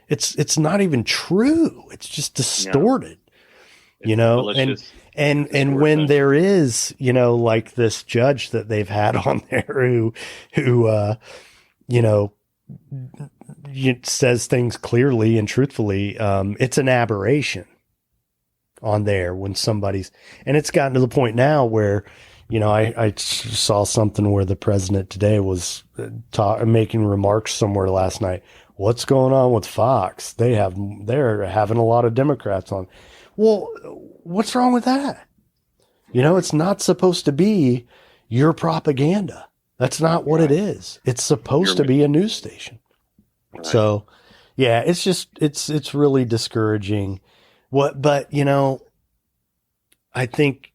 it's not even true. It's just distorted, malicious. and when there is, like this judge that they've had on there who says things clearly and truthfully, it's an aberration on there when and it's gotten to the point now where, I saw something where the president today was making remarks somewhere last night. What's going on with Fox? They're having a lot of Democrats on. Well, what's wrong with that? It's not supposed to be your propaganda. That's not what it is. It's supposed to be a news station. Right. So, yeah, it's just it's really discouraging. But I think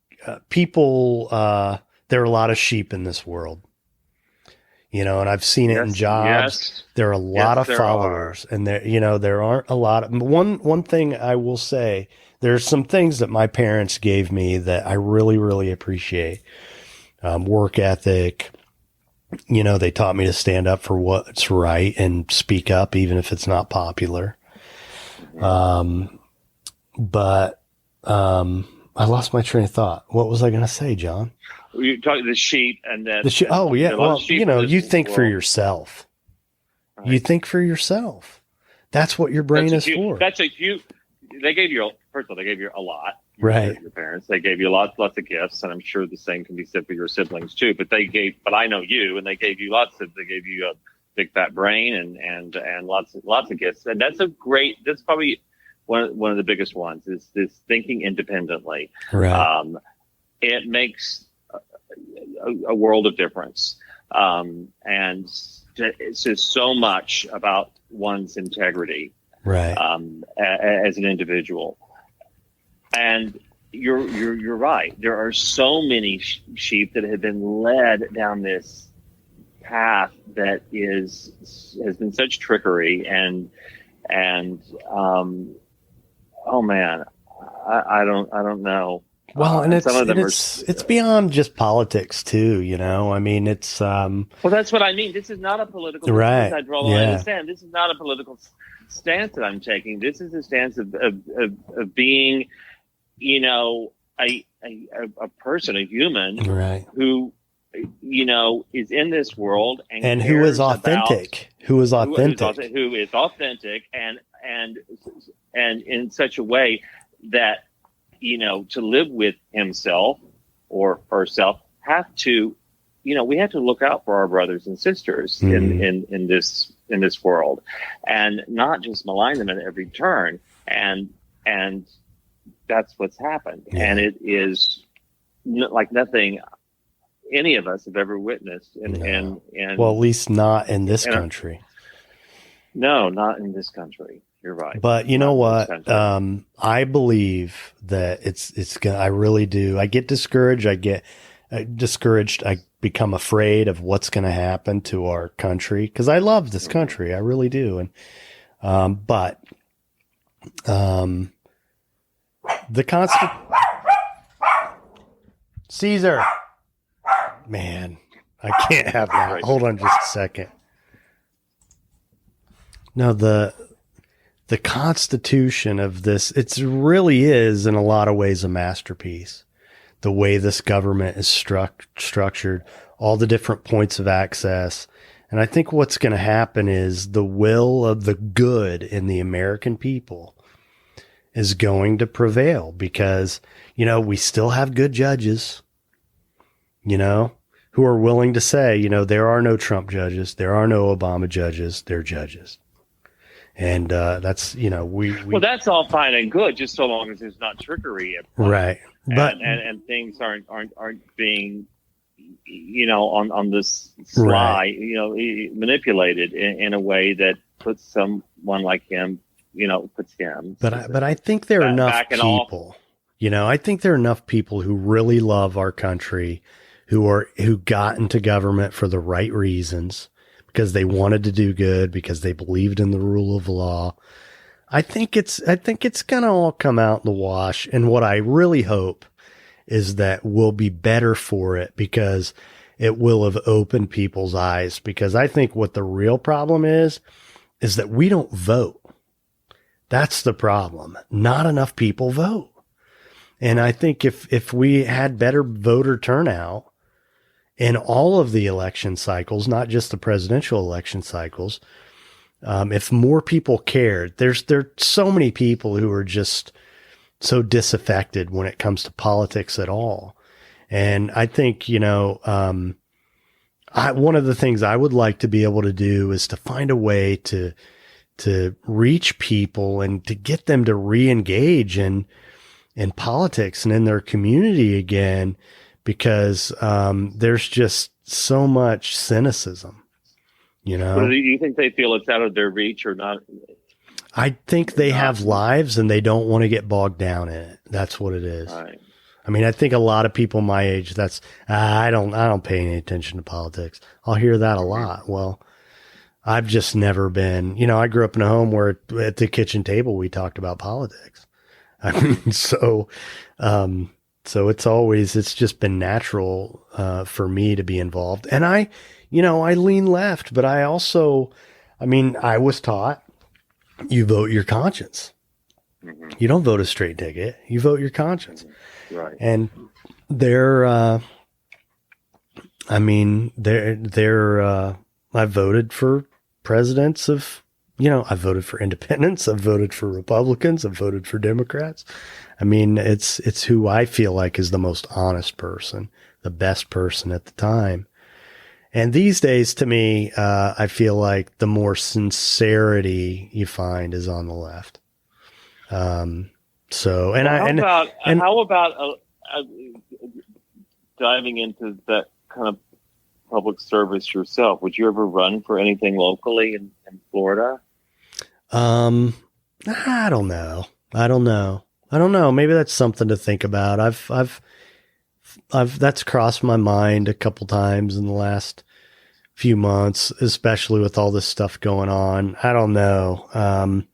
people there are a lot of sheep in this world. And I've seen it in jobs. Yes. There are a lot of there followers, and there aren't a lot of one thing I will say. There's some things that my parents gave me that I really, really appreciate. Work ethic. They taught me to stand up for what's right and speak up, even if it's not popular. But I lost my train of thought. What was I going to say, John? You're talking the sheep and that. Oh, yeah. Well, you think for world. yourself. Right. You think for yourself. That's what your brain is for. That's a huge. They gave you, first of all, they gave you a lot. Right. Your parents. They gave you lots of gifts, and I'm sure the same can be said for your siblings too. But but I know you, and they gave you they gave you a big fat brain and lots of gifts. And that's probably one of the biggest ones is this thinking independently. Right. It makes a world of difference. And it says so much about one's integrity. Right. As an individual. And you're right. There are so many sheep that have been led down this path that has been such trickery and oh man, I don't know. Well, and some of them it's beyond just politics too. I mean, it's well, that's what I mean. This is not a political. Right. I draw the line in the sand. This is not a political stance that I'm taking. This is a stance of being, a person, a human, right, who, is in this world and who is authentic, who is authentic and in such a way that, to live with himself or herself we have to look out for our brothers and sisters in this world and not just malign them at every turn. And that's what's happened. Yeah. And it is like nothing any of us have ever witnessed. And well, at least not in this country. No, not in this country. You're right. But you know what? I believe that it's gonna, I really do. I get discouraged. I become afraid of what's going to happen to our country because I love this country. I really do. And, but the constant Caesar, man, I can't have that. Right. Hold on just a second. No, the Constitution of this, it really is in a lot of ways a masterpiece. The way this government is structured, all the different points of access. And I think what's going to happen is the will of the good in the American people is going to prevail because, we still have good judges, who are willing to say, there are no Trump judges. There are no Obama judges. They're judges. And that's, well, that's all fine and good, just so long as there's not trickery. Right. But and things aren't being, on this sly, right. Manipulated in a way that puts someone like him, puts him. But I think there are enough people. I think there are enough people who really love our country, who got into government for the right reasons, because they wanted to do good, because they believed in the rule of law. I think it's going to all come out in the wash. And what I really hope is that we'll be better for it because it will have opened people's eyes. Because I think what the real problem is that we don't vote. That's the problem. Not enough people vote. And I think if we had better voter turnout in all of the election cycles, not just the presidential election cycles, if more people cared, there are so many people who are just so disaffected when it comes to politics at all. And I think, one of the things I would like to be able to do is to find a way to reach people and to get them to re-engage in politics and in their community again, because there's just so much cynicism, you But do know? you think they feel it's out of their reach or not? I think they Not have lives and they don't want to get bogged down in it. That's what it is. right. I mean, I think a lot of people my age, that's, I don't pay any attention to politics. I'll hear that a lot. Well, I've just never been, I grew up in a home where at the kitchen table, we talked about politics. I mean, so it's just been natural, for me to be involved. And I lean left, but I was taught you vote your conscience. Mm-hmm. You don't vote a straight ticket. You vote your conscience. Right. And I voted for presidents I voted for independents. I've voted for Republicans. I've voted for Democrats. I mean, it's who I feel like is the most honest person, the best person at the time. And these days, to me, I feel like the more sincerity you find is on the left. How about diving into that kind of public service yourself? Would you ever run for anything locally in Florida? I don't know. Maybe that's something to think about. I've that's crossed my mind a couple times in the last few months, especially with all this stuff going on. I don't know.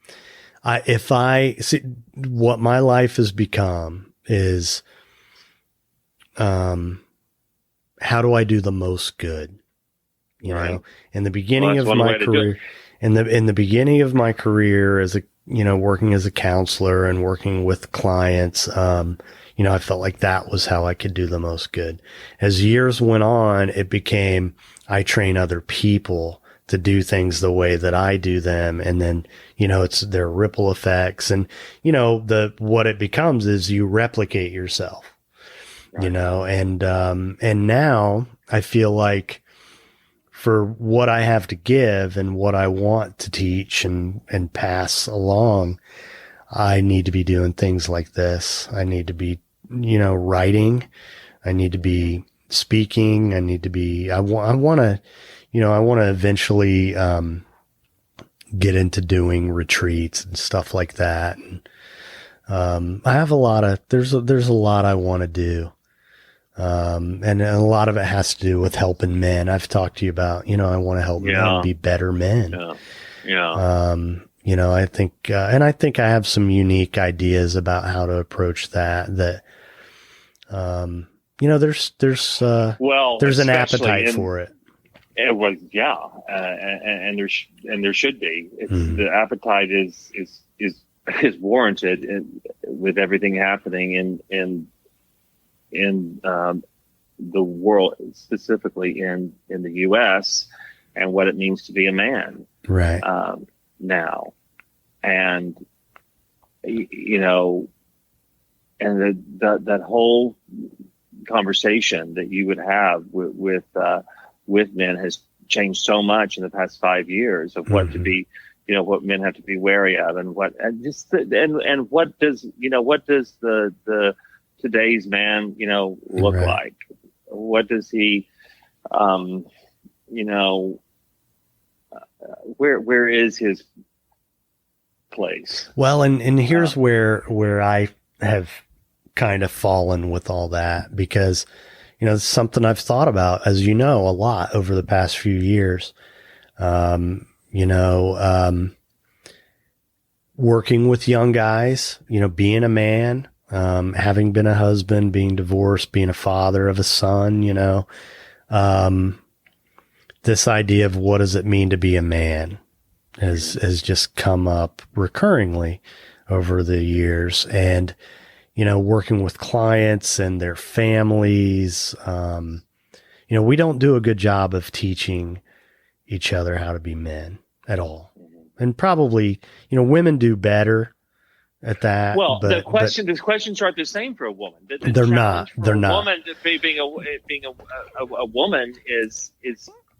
If I see what my life has become is, how do I do the most good? You know, in the beginning of my career, in the beginning of my career as working as a counselor and working with clients, I felt like that was how I could do the most good. As years went on, it became, I train other people to do things the way that I do them. And then, it's their ripple effects. And, what it becomes is you replicate yourself, Right. And now I feel like for what I have to give and what I want to teach and pass along, I need to be doing things like this. I need to be, writing. I need to be speaking. I want to eventually, get into doing retreats and stuff like that. And, I have there's a lot I want to do. And a lot of it has to do with helping men. I've talked to you about, I want to help men be better men. I think I have some unique ideas about how to approach that, there's an appetite for it. It was, and there should be. The appetite is warranted with everything happening in the world, specifically in the U.S. and what it means to be a man, right? Now, and and that whole conversation that you would have with men has changed so much in the past 5 years of what to be, what men have to be wary of, and what does the today's man, look like? What does he, where is his place? Well, and here's where I have kind of fallen with all that, because, it's something I've thought about, as a lot over the past few years. Working with young guys, being a man, having been a husband, being divorced, being a father of a son, this idea of what does it mean to be a man has just come up recurringly over the years. And, working with clients and their families, we don't do a good job of teaching each other how to be men at all. And probably, women do better at that. Well, the questions aren't the same for a woman. They're not. They're not. Woman, being a woman is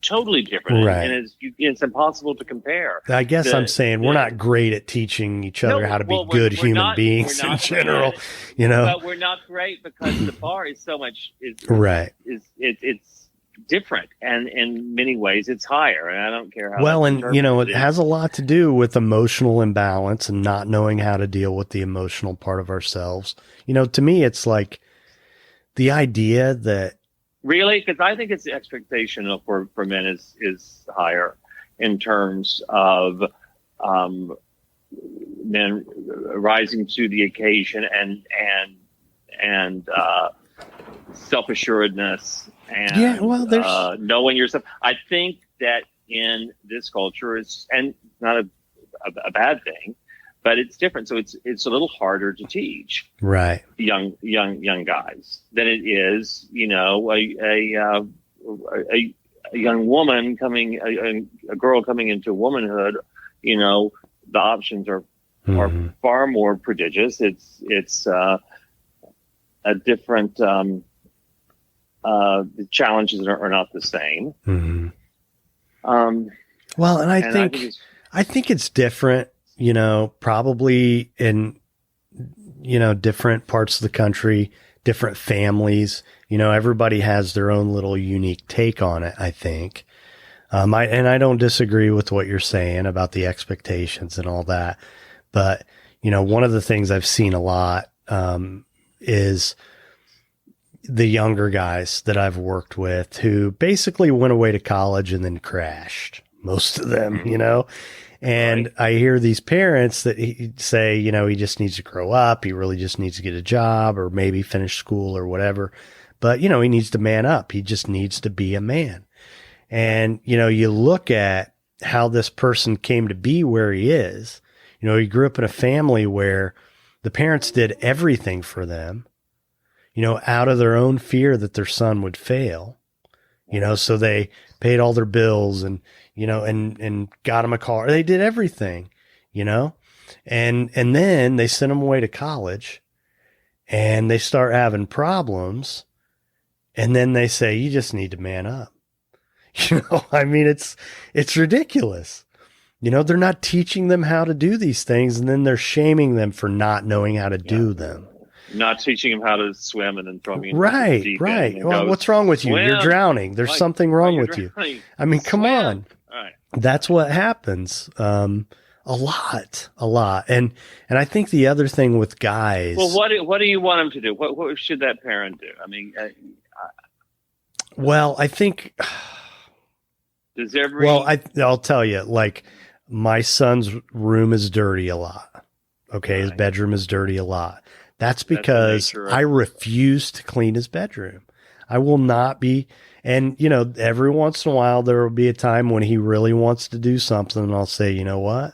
totally different, right? And it's impossible to compare. I guess I'm saying we're not great at teaching each other how to be good human beings in general. But we're not great because the bar is so much. Right. It's different, and in many ways it's higher, and I don't care how Well, that's and you know, it interpreted. has a lot to do with emotional imbalance and not knowing how to deal with the emotional part of ourselves. You know, to me, it's like the idea that, Really, because I think it's the expectation for men is higher in terms of men rising to the occasion and self assuredness and yeah, well, there's, knowing yourself. I think that in this culture, it's and not a bad thing, but it's different. So it's a little harder to teach right. young guys than it is, you know, a young woman coming, a girl coming into womanhood. You know, the options are far more prodigious. It's a different. The challenges are not the same. Mm-hmm. Well, and I think it's different, you know, probably in, you know, different parts of the country, different families, you know, everybody has their own little unique take on it, I think. I don't disagree with what you're saying about the expectations and all that. But, you know, one of the things I've seen a lot, is the younger guys that I've worked with who basically went away to college and then crashed, most of them, you know, and I hear these parents that say, you know, he just needs to grow up. He really just needs to get a job or maybe finish school or whatever. But, you know, he needs to man up. He just needs to be a man. And, you know, you look at how this person came to be where he is. You know, he grew up in a family where the parents did everything for them, you know, out of their own fear that their son would fail, you know, so they paid all their bills and, you know, and got him a car. They did everything, you know, and then they sent him away to college and they start having problems. And then they say, you just need to man up. You know, I mean, it's ridiculous. You know, they're not teaching them how to do these things, and then they're shaming them for not knowing how to do them. Not teaching them how to swim and then throwing them into Right, the deep right. end. Well, what's wrong with you? You're drowning. There's something wrong with you. I mean, come on. Right. That's what happens. A lot. And I think the other thing with guys. Well, what do you want them to do? What should that parent do? I mean, well, I think. Does every Well, I'll tell you, like, my son's room is dirty a lot. Okay. His bedroom is dirty a lot. That's because I refuse to clean his bedroom. I will not be. And, you know, every once in a while, there will be a time when he really wants to do something. And I'll say, you know what?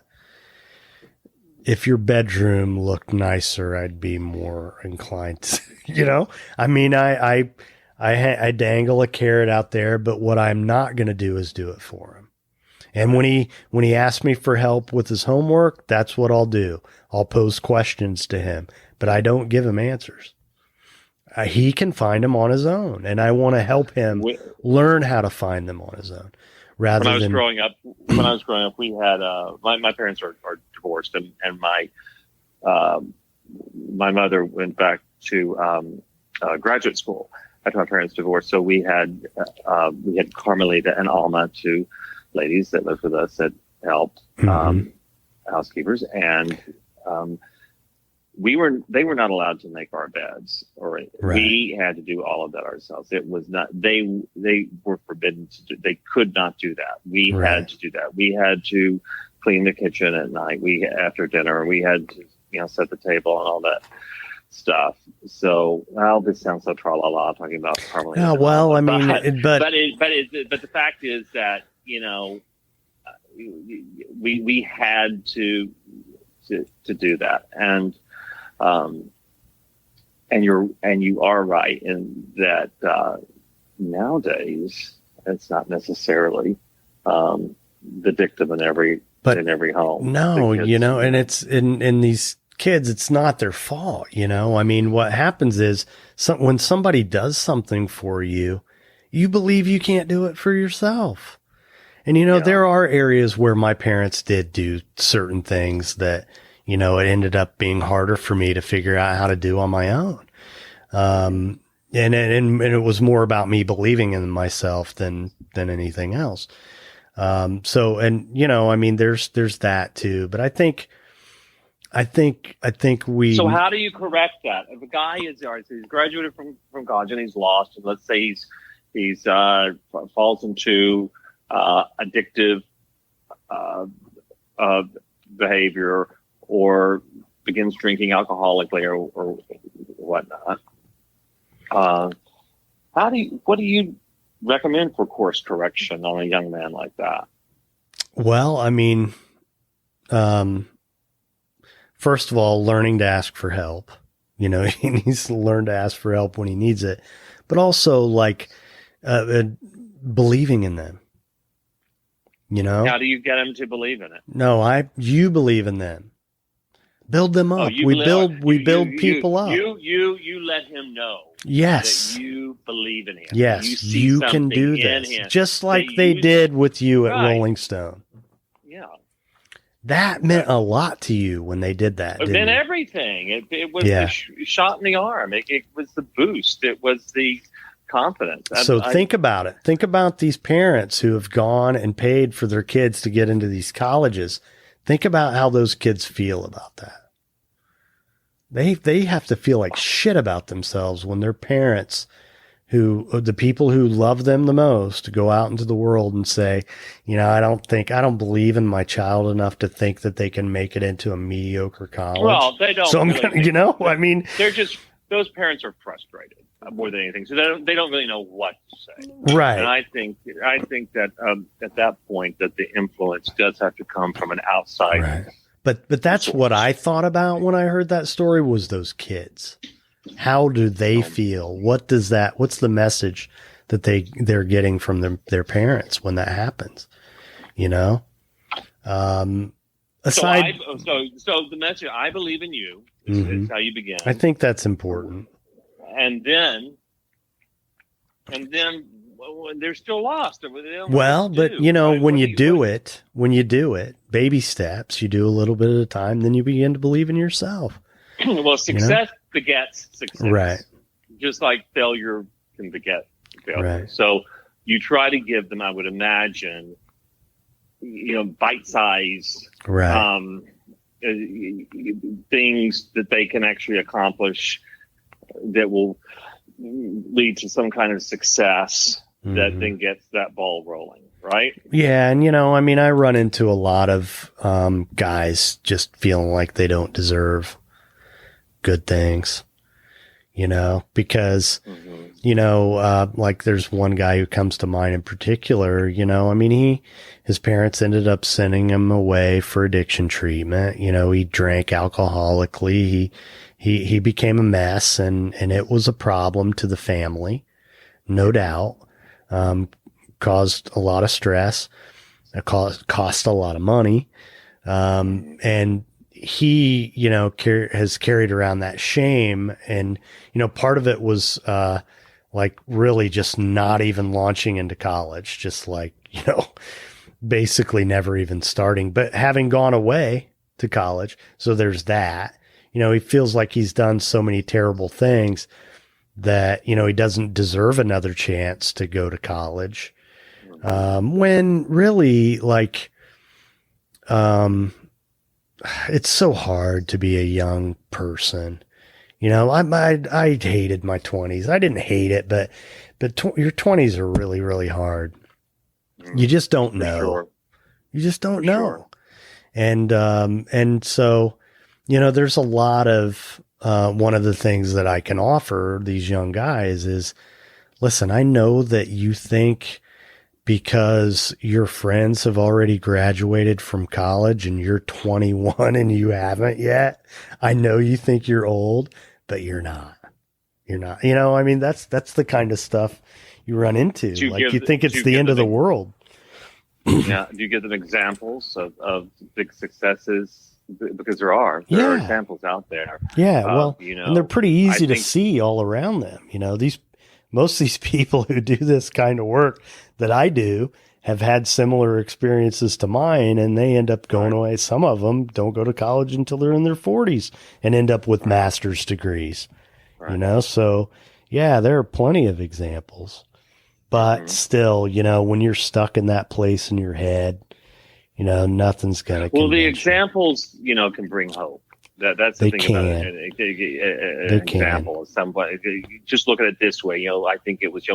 If your bedroom looked nicer, I'd be more inclined to, you know, I mean, I dangle a carrot out there, but what I'm not going to do is do it for him. And when he asks me for help with his homework, that's what I'll do. I'll pose questions to him, but I don't give him answers. He can find them on his own, and I want to help him learn how to find them on his own. When I was growing up, we had my parents are divorced, and my mother went back to graduate school after my parents divorced. So we had Carmelita and Alma, two ladies that lived with us that helped, housekeepers, and they were not allowed to make our beds, or we had to do all of that ourselves. It was not, they were forbidden to do, they could not do that. We had to do that. We had to clean the kitchen at night. After dinner, we had to, you know, set the table and all that stuff. So, well, this sounds so tra-la-la talking about Carmelita. Yeah, well, I mean, but the fact is that, you know, we had to do that, and you are right in that nowadays it's not necessarily the dictum in every home. No, you know, and it's in these kids, it's not their fault. You know, I mean, what happens is when somebody does something for you, you believe you can't do it for yourself. And, you know, there are areas where my parents did do certain things that, you know, it ended up being harder for me to figure out how to do on my own. and it was more about me believing in myself than anything else. So, and you know, I mean, there's that too, but I think we. So how do you correct that? If a guy is, all right, so he's graduated from college and he's lost, and let's say he's falls into addictive behavior, or begins drinking alcoholically or whatnot. What do you recommend for course correction on a young man like that? Well, I mean, first of all, learning to ask for help. You know, he needs to learn to ask for help when he needs it, but also like believing in them. You know, how do you get him to believe in it? No, you believe in them. Build them up. We build people up. You let him know. Yes. That you believe in him. Yes. You can do this. Just like they did with you at Rolling Stone. Yeah. That meant a lot to you when they did that. It meant everything. It was the shot in the arm. It was the boost. It was the confidence. So think about it. Think about these parents who have gone and paid for their kids to get into these colleges. Think about how those kids feel about that. They have to feel like shit about themselves when their parents, the people who love them the most, go out into the world and say, you know, I don't believe in my child enough to think that they can make it into a mediocre college. Well, they don't. So I'm gonna, you know, I mean, those parents are frustrated more than anything, so they don't really know what to say. Right. And I think that at that point that the influence does have to come from an outside. Right. But that's what I thought about when I heard that story, was those kids. How do they feel? What's the message that they're getting from their parents when that happens? You know? So the message, I believe in you, is how you begin. I think that's important. And then they're still lost. Well, but you know, when you do it, baby steps, you do a little bit at a time, then you begin to believe in yourself. Well, success begets success. Right. Just like failure can beget failure. Right. So you try to give them, I would imagine, you know, bite-sized things that they can actually accomplish that will lead to some kind of success that then gets that ball rolling, right? Yeah, and you know, I mean, I run into a lot of guys just feeling like they don't deserve good things, you know, because, you know, like there's one guy who comes to mind in particular, you know, I mean, his parents ended up sending him away for addiction treatment. You know, he drank alcoholically. He became a mess, and it was a problem to the family, no doubt. Caused a lot of stress, cost a lot of money. And he, you know, has carried around that shame. And, you know, part of it was, like really just not even launching into college, just like, you know, basically never even starting, but having gone away to college. So there's that. You know, he feels like he's done so many terrible things that, you know, he doesn't deserve another chance to go to college. When really, like, it's so hard to be a young person. You know, I hated my 20s. I didn't hate it, but your 20s are really, really hard. You just don't know. Sure. You just don't know. Sure. And so, you know, there's a lot of, one of the things that I can offer these young guys is, listen, I know that you think because your friends have already graduated from college and you're 21 and you haven't yet. I know you think you're old, but you're not. You're not. You know, I mean, that's the kind of stuff you run into. Like you think it's the end of the world. Yeah. Do you give them examples of big successes? Because there are examples out there. Yeah. Well, you know, and they're pretty easy to see all around them. You know, most of these people who do this kind of work that I do have had similar experiences to mine, and they end up going away. Some of them don't go to college until they're in their 40s and end up with master's degrees, you know? So, Yeah, there are plenty of examples. But still, when you're stuck in that place in your head, nothing's going to Well, the convince you. examples, can bring hope. That's the They thing about can. an They example of somebody. Just look at it this way. I think it was,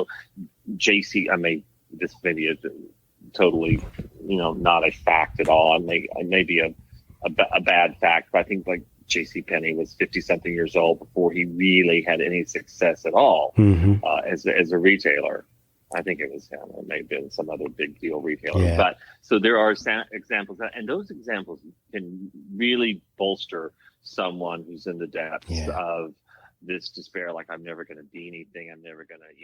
JC. This may be a totally, not a fact at all. I may be a bad fact, but I think like J.C. Penney was 50 something years old before he really had any success at all Mm-hmm. as a retailer. I think it was him. It may have been some other big deal retailer. Yeah. But so there are examples, and those examples can really bolster someone who's in the depths Yeah. of this despair. Like, I'm never going to be anything. I'm never going to,